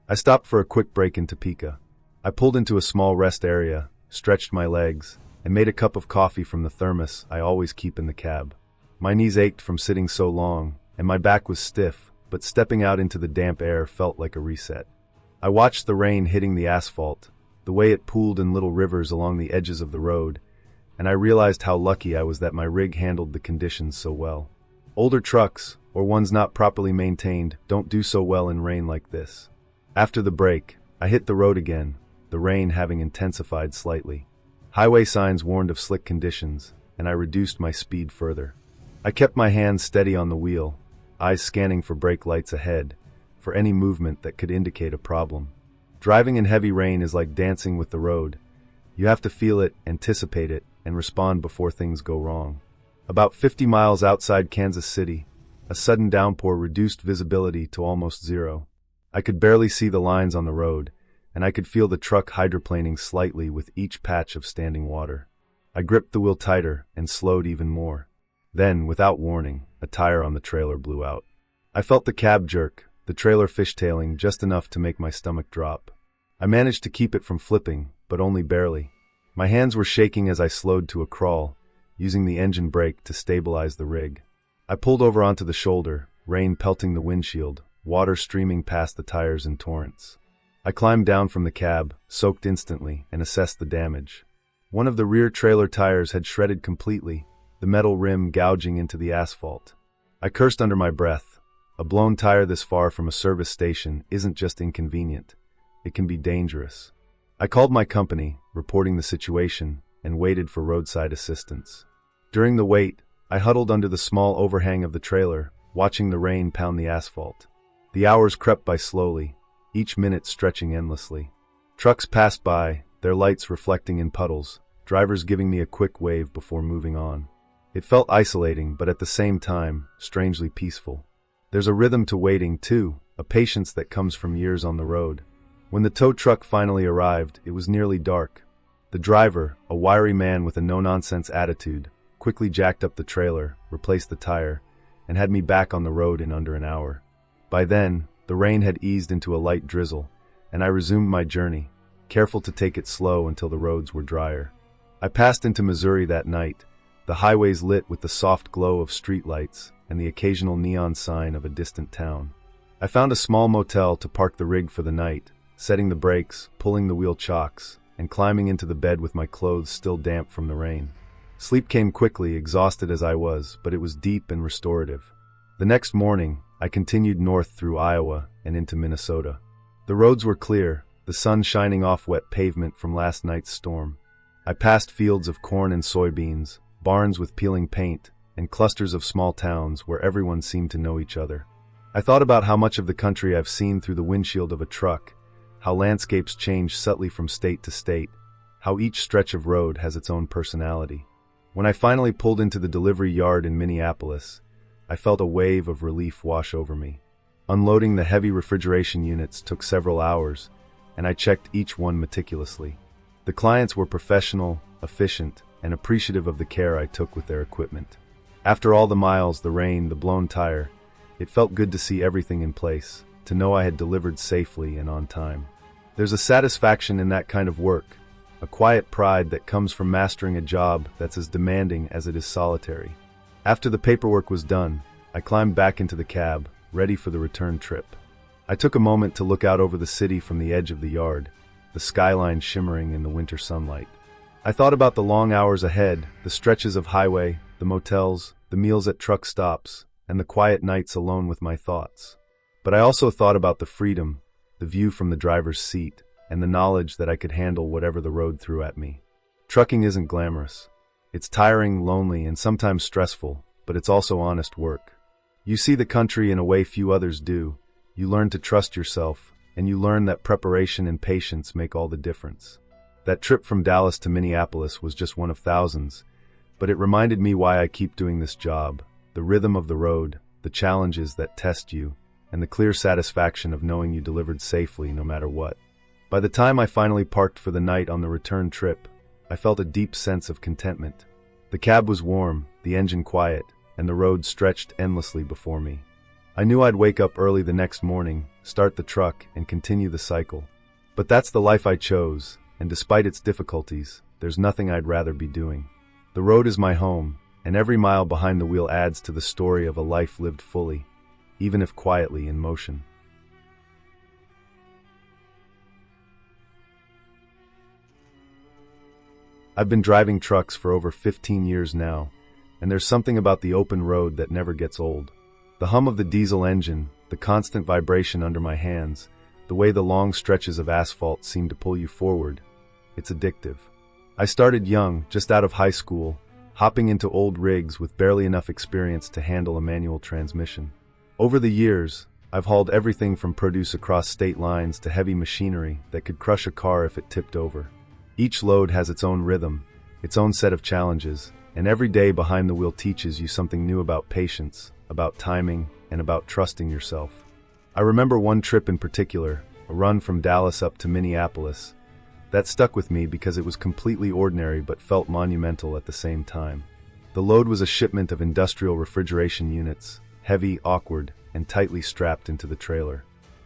I stopped for a quick break in Topeka. I pulled into a small rest area, stretched my legs, and made a cup of coffee from the thermos I always keep in the cab. My knees ached from sitting so long, and my back was stiff, but stepping out into the damp air felt like a reset. I watched the rain hitting the asphalt, the way it pooled in little rivers along the edges of the road, and I realized how lucky I was that my rig handled the conditions so well. Older trucks, or ones not properly maintained, don't do so well in rain like this. After the break, I hit the road again, the rain having intensified slightly. Highway signs warned of slick conditions, and I reduced my speed further. I kept my hands steady on the wheel, eyes scanning for brake lights ahead, for any movement that could indicate a problem. Driving in heavy rain is like dancing with the road. You have to feel it, anticipate it, and respond before things go wrong. About 50 miles outside Kansas City, a sudden downpour reduced visibility to almost zero. I could barely see the lines on the road, and I could feel the truck hydroplaning slightly with each patch of standing water. I gripped the wheel tighter and slowed even more. Then, without warning, a tire on the trailer blew out. I felt the cab jerk, the trailer fishtailing just enough to make my stomach drop. I managed to keep it from flipping, but only barely. My hands were shaking as I slowed to a crawl, using the engine brake to stabilize the rig. I pulled over onto the shoulder, rain pelting the windshield, water streaming past the tires in torrents. I climbed down from the cab, soaked instantly, and assessed the damage. One of the rear trailer tires had shredded completely, the metal rim gouging into the asphalt. I cursed under my breath. A blown tire this far from a service station isn't just inconvenient, it can be dangerous. I called my company, reporting the situation, and waited for roadside assistance. During the wait, I huddled under the small overhang of the trailer, watching the rain pound the asphalt. The hours crept by slowly, each minute stretching endlessly. Trucks passed by, their lights reflecting in puddles, drivers giving me a quick wave before moving on. It felt isolating, but at the same time, strangely peaceful. There's a rhythm to waiting, too, a patience that comes from years on the road. When the tow truck finally arrived, it was nearly dark. The driver, a wiry man with a no-nonsense attitude, quickly jacked up the trailer, replaced the tire, and had me back on the road in under an hour. By then, the rain had eased into a light drizzle, and I resumed my journey, careful to take it slow until the roads were drier. I passed into Missouri that night, the highways lit with the soft glow of streetlights and the occasional neon sign of a distant town. I found a small motel to park the rig for the night, setting the brakes, pulling the wheel chocks, and climbing into the bed with my clothes still damp from the rain. Sleep came quickly, exhausted as I was, but it was deep and restorative. The next morning, I continued north through Iowa and into Minnesota. The roads were clear, the sun shining off wet pavement from last night's storm. I passed fields of corn and soybeans, barns with peeling paint, and clusters of small towns where everyone seemed to know each other. I thought about how much of the country I've seen through the windshield of a truck, how landscapes change subtly from state to state, how each stretch of road has its own personality. When I finally pulled into the delivery yard in Minneapolis, I felt a wave of relief wash over me. Unloading the heavy refrigeration units took several hours, and I checked each one meticulously. The clients were professional, efficient, and appreciative of the care I took with their equipment. After all the miles, the rain, the blown tire, it felt good to see everything in place, to know I had delivered safely and on time. There's a satisfaction in that kind of work, a quiet pride that comes from mastering a job that's as demanding as it is solitary. After the paperwork was done, I climbed back into the cab, ready for the return trip. I took a moment to look out over the city from the edge of the yard, the skyline shimmering in the winter sunlight. I thought about the long hours ahead, the stretches of highway, the motels, the meals at truck stops, and the quiet nights alone with my thoughts. But I also thought about the freedom, the view from the driver's seat, and the knowledge that I could handle whatever the road threw at me. Trucking isn't glamorous. It's tiring, lonely, and sometimes stressful, but it's also honest work. You see the country in a way few others do, you learn to trust yourself, and you learn that preparation and patience make all the difference. That trip from Dallas to Minneapolis was just one of thousands, but it reminded me why I keep doing this job, the rhythm of the road, the challenges that test you, and the clear satisfaction of knowing you delivered safely no matter what. By the time I finally parked for the night on the return trip, I felt a deep sense of contentment. The cab was warm, the engine quiet, and the road stretched endlessly before me. I knew I'd wake up early the next morning, start the truck, and continue the cycle. But that's the life I chose, and despite its difficulties, there's nothing I'd rather be doing. The road is my home, and every mile behind the wheel adds to the story of a life lived fully, even if quietly in motion. I've been driving trucks for over 15 years now, and there's something about the open road that never gets old. The hum of the diesel engine, the constant vibration under my hands, the way the long stretches of asphalt seem to pull you forward. It's addictive. I started young, just out of high school, hopping into old rigs with barely enough experience to handle a manual transmission. Over the years, I've hauled everything from produce across state lines to heavy machinery that could crush a car if it tipped over. Each load has its own rhythm, its own set of challenges, and every day behind the wheel teaches you something new about patience, about timing, and about trusting yourself. I remember one trip in particular, a run from Dallas up to Minneapolis. That stuck with me because it was completely ordinary but felt monumental at the same time. The load was a shipment of industrial refrigeration units, heavy, awkward, and tightly strapped into the trailer.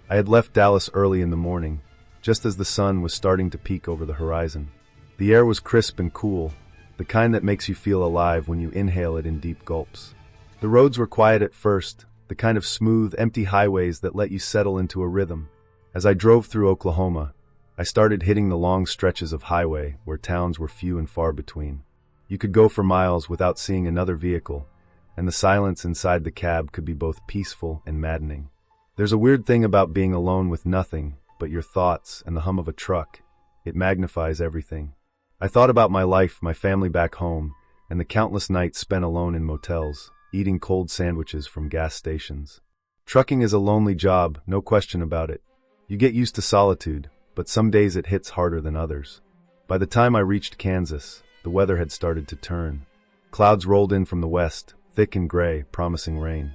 I had left Dallas early in the morning, just as the sun was starting to peek over the horizon. The air was crisp and cool, the kind that makes you feel alive when you inhale it in deep gulps. The roads were quiet at first, the kind of smooth, empty highways that let you settle into a rhythm. As I drove through Oklahoma, I started hitting the long stretches of highway where towns were few and far between. You could go for miles without seeing another vehicle, and the silence inside the cab could be both peaceful and maddening. There's a weird thing about being alone with nothing but your thoughts and the hum of a truck. It magnifies everything. I thought about my life, my family back home, and the countless nights spent alone in motels, eating cold sandwiches from gas stations. Trucking is a lonely job, no question about it. You get used to solitude, but some days it hits harder than others. By the time I reached Kansas, the weather had started to turn. Clouds rolled in from the west, thick and gray, promising rain.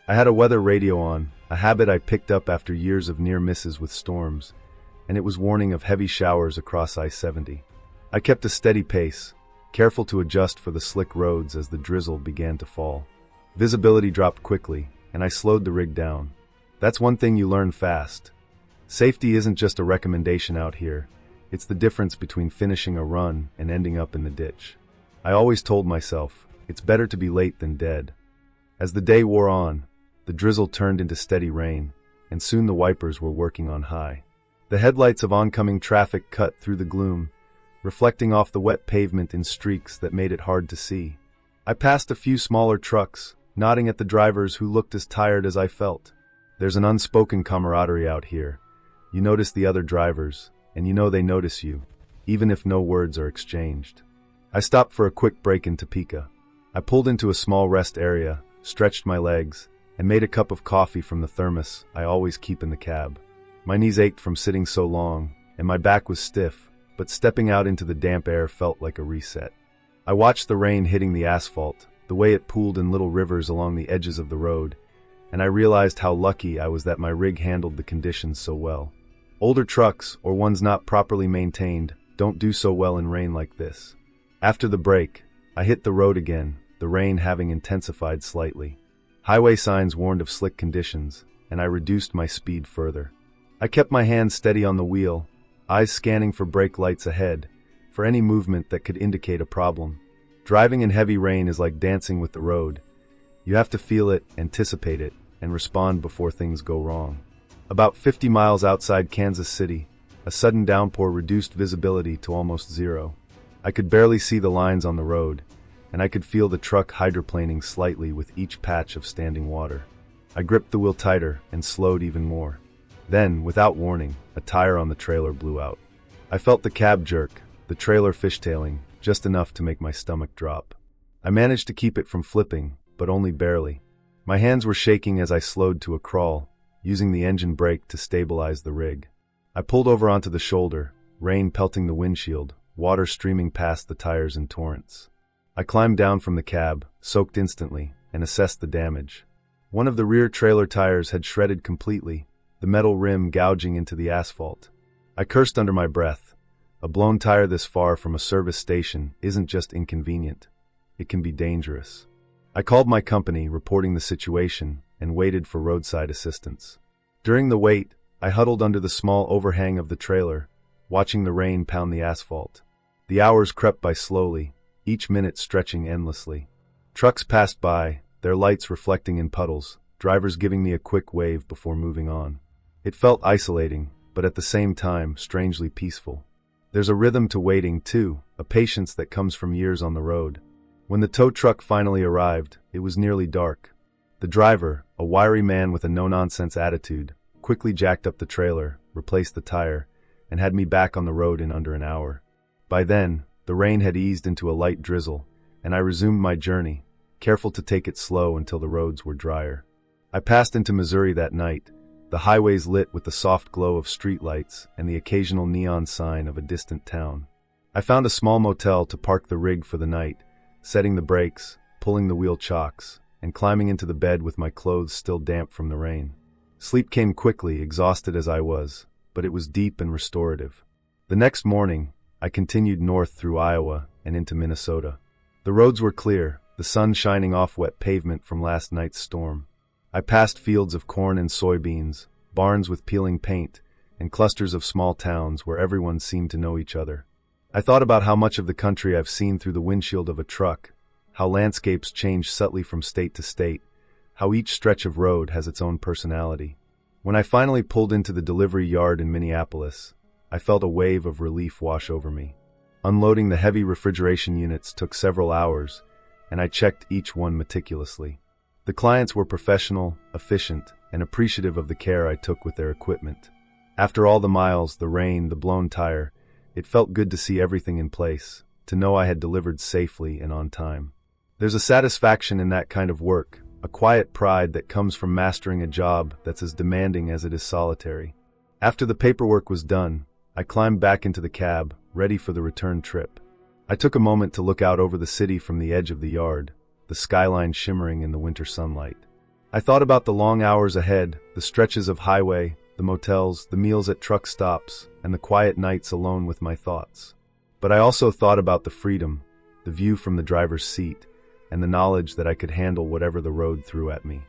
I had a weather radio on, a habit I picked up after years of near misses with storms, and it was warning of heavy showers across I-70. I kept a steady pace, careful to adjust for the slick roads as the drizzle began to fall. Visibility dropped quickly, and I slowed the rig down. That's one thing you learn fast. Safety isn't just a recommendation out here, it's the difference between finishing a run and ending up in the ditch. I always told myself, it's better to be late than dead. As the day wore on, the drizzle turned into steady rain, and soon the wipers were working on high. The headlights of oncoming traffic cut through the gloom, reflecting off the wet pavement in streaks that made it hard to see. I passed a few smaller trucks, nodding at the drivers who looked as tired as I felt. There's an unspoken camaraderie out here. You notice the other drivers, and you know they notice you, even if no words are exchanged. I stopped for a quick break in Topeka. I pulled into a small rest area, stretched my legs, and made a cup of coffee from the thermos I always keep in the cab. My knees ached from sitting so long, and my back was stiff, but stepping out into the damp air felt like a reset. I watched the rain hitting the asphalt, the way it pooled in little rivers along the edges of the road, and I realized how lucky I was that my rig handled the conditions so well. Older trucks, or ones not properly maintained, don't do so well in rain like this. After the break, I hit the road again, the rain having intensified slightly. Highway signs warned of slick conditions, and I reduced my speed further. I kept my hands steady on the wheel, eyes scanning for brake lights ahead, for any movement that could indicate a problem. Driving in heavy rain is like dancing with the road. You have to feel it, anticipate it, and respond before things go wrong. About 50 miles outside Kansas City, a sudden downpour reduced visibility to almost zero. I could barely see the lines on the road, and I could feel the truck hydroplaning slightly with each patch of standing water. I gripped the wheel tighter and slowed even more. Then, without warning, a tire on the trailer blew out. I felt the cab jerk, the trailer fishtailing, just enough to make my stomach drop. I managed to keep it from flipping, but only barely. My hands were shaking as I slowed to a crawl, using the engine brake to stabilize the rig. I pulled over onto the shoulder, rain pelting the windshield, water streaming past the tires in torrents. I climbed down from the cab, soaked instantly, and assessed the damage. One of the rear trailer tires had shredded completely, the metal rim gouging into the asphalt. I cursed under my breath. A blown tire this far from a service station isn't just inconvenient. It can be dangerous. I called my company, reporting the situation, and waited for roadside assistance. During the wait, I huddled under the small overhang of the trailer, watching the rain pound the asphalt. The hours crept by slowly, each minute stretching endlessly. Trucks passed by, their lights reflecting in puddles, drivers giving me a quick wave before moving on. It felt isolating, but at the same time, strangely peaceful. There's a rhythm to waiting, too, a patience that comes from years on the road. When the tow truck finally arrived, it was nearly dark. The driver, a wiry man with a no-nonsense attitude, quickly jacked up the trailer, replaced the tire, and had me back on the road in under an hour. By then, the rain had eased into a light drizzle, and I resumed my journey, careful to take it slow until the roads were drier. I passed into Missouri that night, the highways lit with the soft glow of streetlights and the occasional neon sign of a distant town. I found a small motel to park the rig for the night, setting the brakes, pulling the wheel chocks, and climbing into the bed with my clothes still damp from the rain. Sleep came quickly, exhausted as I was, but it was deep and restorative. The next morning, I continued north through Iowa and into Minnesota. The roads were clear, the sun shining off wet pavement from last night's storm. I passed fields of corn and soybeans, barns with peeling paint, and clusters of small towns where everyone seemed to know each other. I thought about how much of the country I've seen through the windshield of a truck, how landscapes change subtly from state to state, how each stretch of road has its own personality. When I finally pulled into the delivery yard in Minneapolis, I felt a wave of relief wash over me. Unloading the heavy refrigeration units took several hours, and I checked each one meticulously. The clients were professional, efficient, and appreciative of the care I took with their equipment. After all the miles, the rain, the blown tire, it felt good to see everything in place, to know I had delivered safely and on time. There's a satisfaction in that kind of work, a quiet pride that comes from mastering a job that's as demanding as it is solitary. After the paperwork was done, I climbed back into the cab, ready for the return trip. I took a moment to look out over the city from the edge of the yard, the skyline shimmering in the winter sunlight. I thought about the long hours ahead, the stretches of highway, the motels, the meals at truck stops, and the quiet nights alone with my thoughts. But I also thought about the freedom, the view from the driver's seat, and the knowledge that I could handle whatever the road threw at me.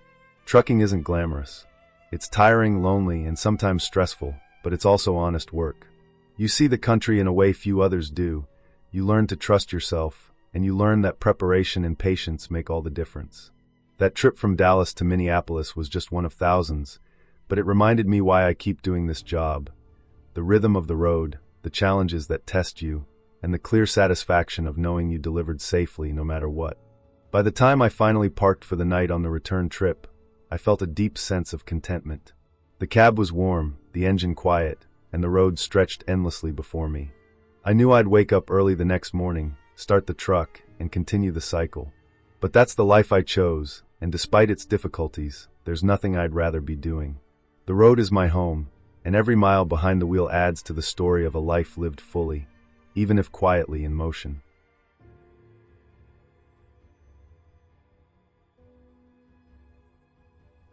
Trucking isn't glamorous. It's tiring, lonely, and sometimes stressful, but it's also honest work. You see the country in a way few others do. You learn to trust yourself, and you learn that preparation and patience make all the difference. That trip from Dallas to Minneapolis was just one of thousands, but it reminded me why I keep doing this job. The rhythm of the road, the challenges that test you, and the clear satisfaction of knowing you delivered safely no matter what. By the time I finally parked for the night on the return trip, I felt a deep sense of contentment. The cab was warm, the engine quiet, and the road stretched endlessly before me. I knew I'd wake up early the next morning, start the truck, and continue the cycle. But that's the life I chose, and despite its difficulties, there's nothing I'd rather be doing. The road is my home, and every mile behind the wheel adds to the story of a life lived fully, even if quietly in motion.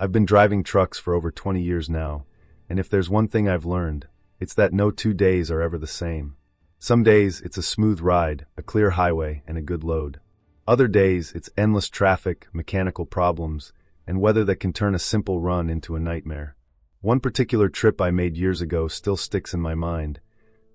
I've been driving trucks for over 20 years now, and if there's one thing I've learned, it's that no 2 days are ever the same. Some days it's a smooth ride, a clear highway, and a good load. Other days it's endless traffic, mechanical problems, and weather that can turn a simple run into a nightmare. One particular trip I made years ago still sticks in my mind,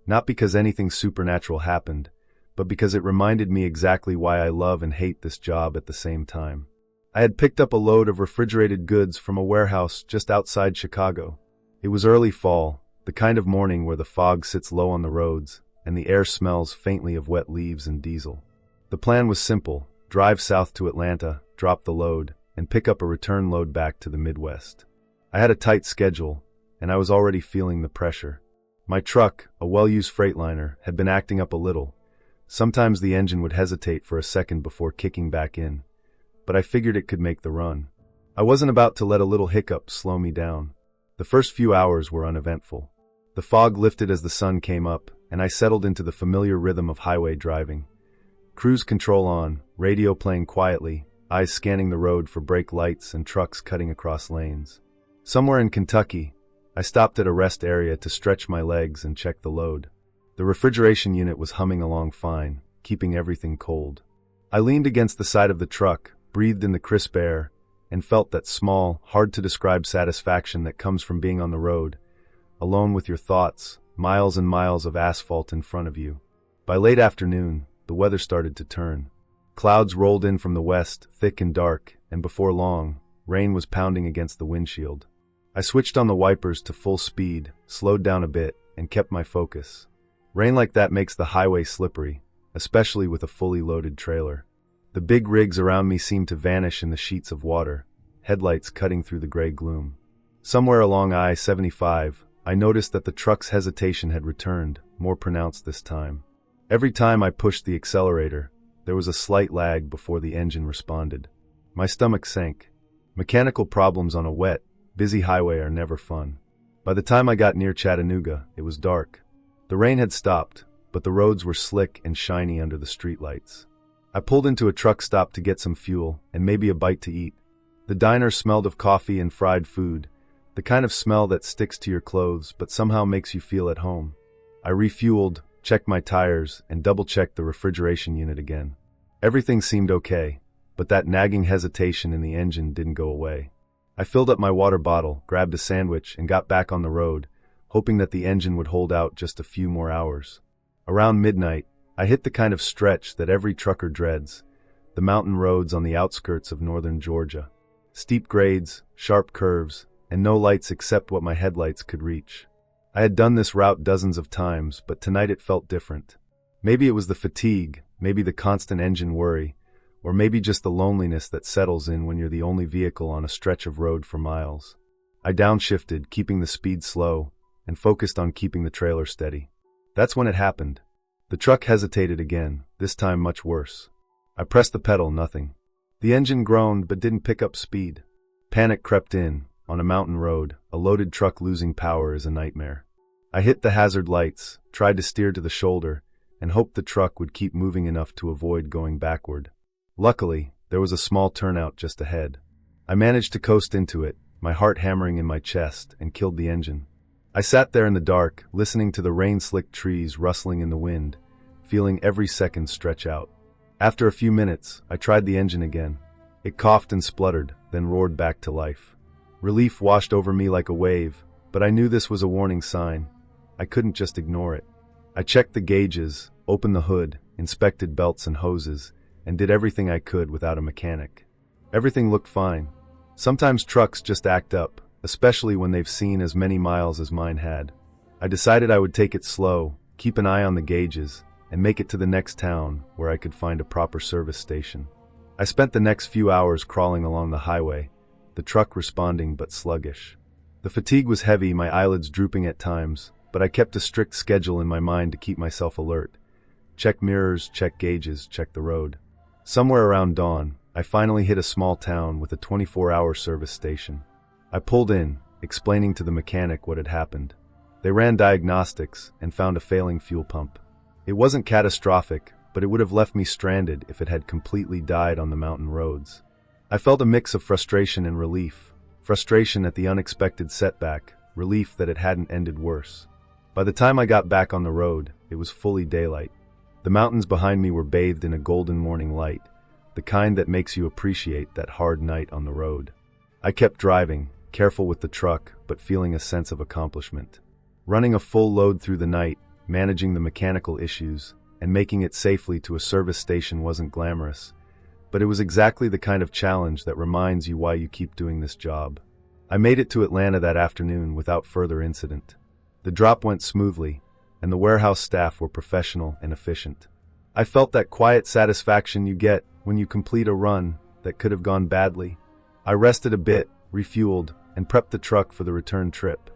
not because anything supernatural happened, but because it reminded me exactly why I love and hate this job at the same time. I had picked up a load of refrigerated goods from a warehouse just outside Chicago. It was early fall, the kind of morning where the fog sits low on the roads, and the air smells faintly of wet leaves and diesel. The plan was simple: drive south to Atlanta, drop the load, and pick up a return load back to the Midwest. I had a tight schedule, and I was already feeling the pressure. My truck, a well-used Freightliner, had been acting up a little. Sometimes the engine would hesitate for a second before kicking back in, but I figured it could make the run. I wasn't about to let a little hiccup slow me down. The first few hours were uneventful. The fog lifted as the sun came up, and I settled into the familiar rhythm of highway driving. Cruise control on, radio playing quietly, eyes scanning the road for brake lights and trucks cutting across lanes. Somewhere in Kentucky, I stopped at a rest area to stretch my legs and check the load. The refrigeration unit was humming along fine, keeping everything cold. I leaned against the side of the truck, breathed in the crisp air, and felt that small, hard-to-describe satisfaction that comes from being on the road, alone with your thoughts, miles and miles of asphalt in front of you. By late afternoon, the weather started to turn. Clouds rolled in from the west, thick and dark, and before long, rain was pounding against the windshield. I switched on the wipers to full speed, slowed down a bit, and kept my focus. Rain like that makes the highway slippery, especially with a fully loaded trailer. The big rigs around me seemed to vanish in the sheets of water, headlights cutting through the gray gloom. Somewhere along I-75, I noticed that the truck's hesitation had returned, more pronounced this time. Every time I pushed the accelerator, there was a slight lag before the engine responded. My stomach sank. Mechanical problems on a wet, busy highway are never fun. By the time I got near Chattanooga, it was dark. The rain had stopped, but the roads were slick and shiny under the streetlights. I pulled into a truck stop to get some fuel and maybe a bite to eat. The diner smelled of coffee and fried food, the kind of smell that sticks to your clothes but somehow makes you feel at home. I refueled, checked my tires, and double-checked the refrigeration unit again. Everything seemed okay, but that nagging hesitation in the engine didn't go away. I filled up my water bottle, grabbed a sandwich, and got back on the road, hoping that the engine would hold out just a few more hours. Around midnight, I hit the kind of stretch that every trucker dreads, the mountain roads on the outskirts of northern Georgia. Steep grades, sharp curves, and no lights except what my headlights could reach. I had done this route dozens of times, but tonight it felt different. Maybe it was the fatigue, maybe the constant engine worry, or maybe just the loneliness that settles in when you're the only vehicle on a stretch of road for miles. I downshifted, keeping the speed slow, and focused on keeping the trailer steady. That's when it happened. The truck hesitated again, this time much worse. I pressed the pedal, nothing. The engine groaned but didn't pick up speed. Panic crept in. On a mountain road, a loaded truck losing power is a nightmare. I hit the hazard lights, tried to steer to the shoulder, and hoped the truck would keep moving enough to avoid going backward. Luckily, there was a small turnout just ahead. I managed to coast into it, my heart hammering in my chest, and killed the engine. I sat there in the dark, listening to the rain-slicked trees rustling in the wind, feeling every second stretch out. After a few minutes, I tried the engine again. It coughed and spluttered, then roared back to life. Relief washed over me like a wave, but I knew this was a warning sign. I couldn't just ignore it. I checked the gauges, opened the hood, inspected belts and hoses, and did everything I could without a mechanic. Everything looked fine. Sometimes trucks just act up, especially when they've seen as many miles as mine had. I decided I would take it slow, keep an eye on the gauges, and make it to the next town where I could find a proper service station. I spent the next few hours crawling along the highway, the truck responding but sluggish. The fatigue was heavy, my eyelids drooping at times, but I kept a strict schedule in my mind to keep myself alert. Check mirrors, check gauges, check the road. Somewhere around dawn, I finally hit a small town with a 24-hour service station. I pulled in, explaining to the mechanic what had happened. They ran diagnostics and found a failing fuel pump. It wasn't catastrophic, but it would have left me stranded if it had completely died on the mountain roads. I felt a mix of frustration and relief. Frustration at the unexpected setback, relief that it hadn't ended worse. By the time I got back on the road, it was fully daylight. The mountains behind me were bathed in a golden morning light, the kind that makes you appreciate that hard night on the road. I kept driving, careful with the truck, but feeling a sense of accomplishment. Running a full load through the night, managing the mechanical issues, and making it safely to a service station wasn't glamorous, but it was exactly the kind of challenge that reminds you why you keep doing this job. I made it to Atlanta that afternoon without further incident. The drop went smoothly, and the warehouse staff were professional and efficient. I felt that quiet satisfaction you get when you complete a run that could have gone badly. I rested a bit, refueled, and prepped the truck for the return trip.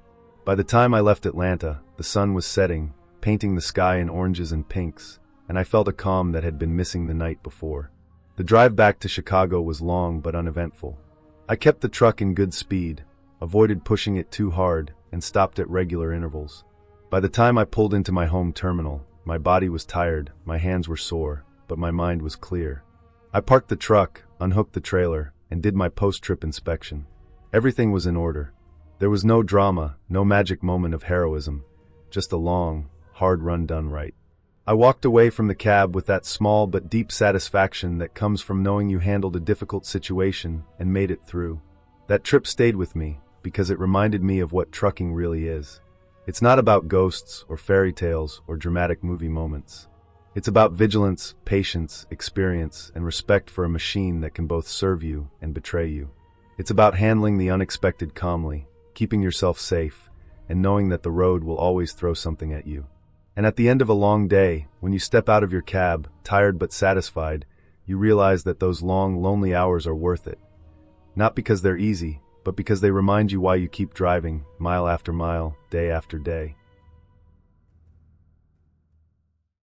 By the time I left Atlanta, the sun was setting, painting the sky in oranges and pinks, and I felt a calm that had been missing the night before. The drive back to Chicago was long but uneventful. I kept the truck in good speed, avoided pushing it too hard, and stopped at regular intervals. By the time I pulled into my home terminal, my body was tired, my hands were sore, but my mind was clear. I parked the truck, unhooked the trailer, and did my post-trip inspection. Everything was in order. There was no drama, no magic moment of heroism, just a long, hard run done right. I walked away from the cab with that small but deep satisfaction that comes from knowing you handled a difficult situation and made it through. That trip stayed with me because it reminded me of what trucking really is. It's not about ghosts or fairy tales or dramatic movie moments. It's about vigilance, patience, experience, and respect for a machine that can both serve you and betray you. It's about handling the unexpected calmly, keeping yourself safe, and knowing that the road will always throw something at you. And at the end of a long day, when you step out of your cab, tired but satisfied, you realize that those long, lonely hours are worth it. Not because they're easy, but because they remind you why you keep driving, mile after mile, day after day.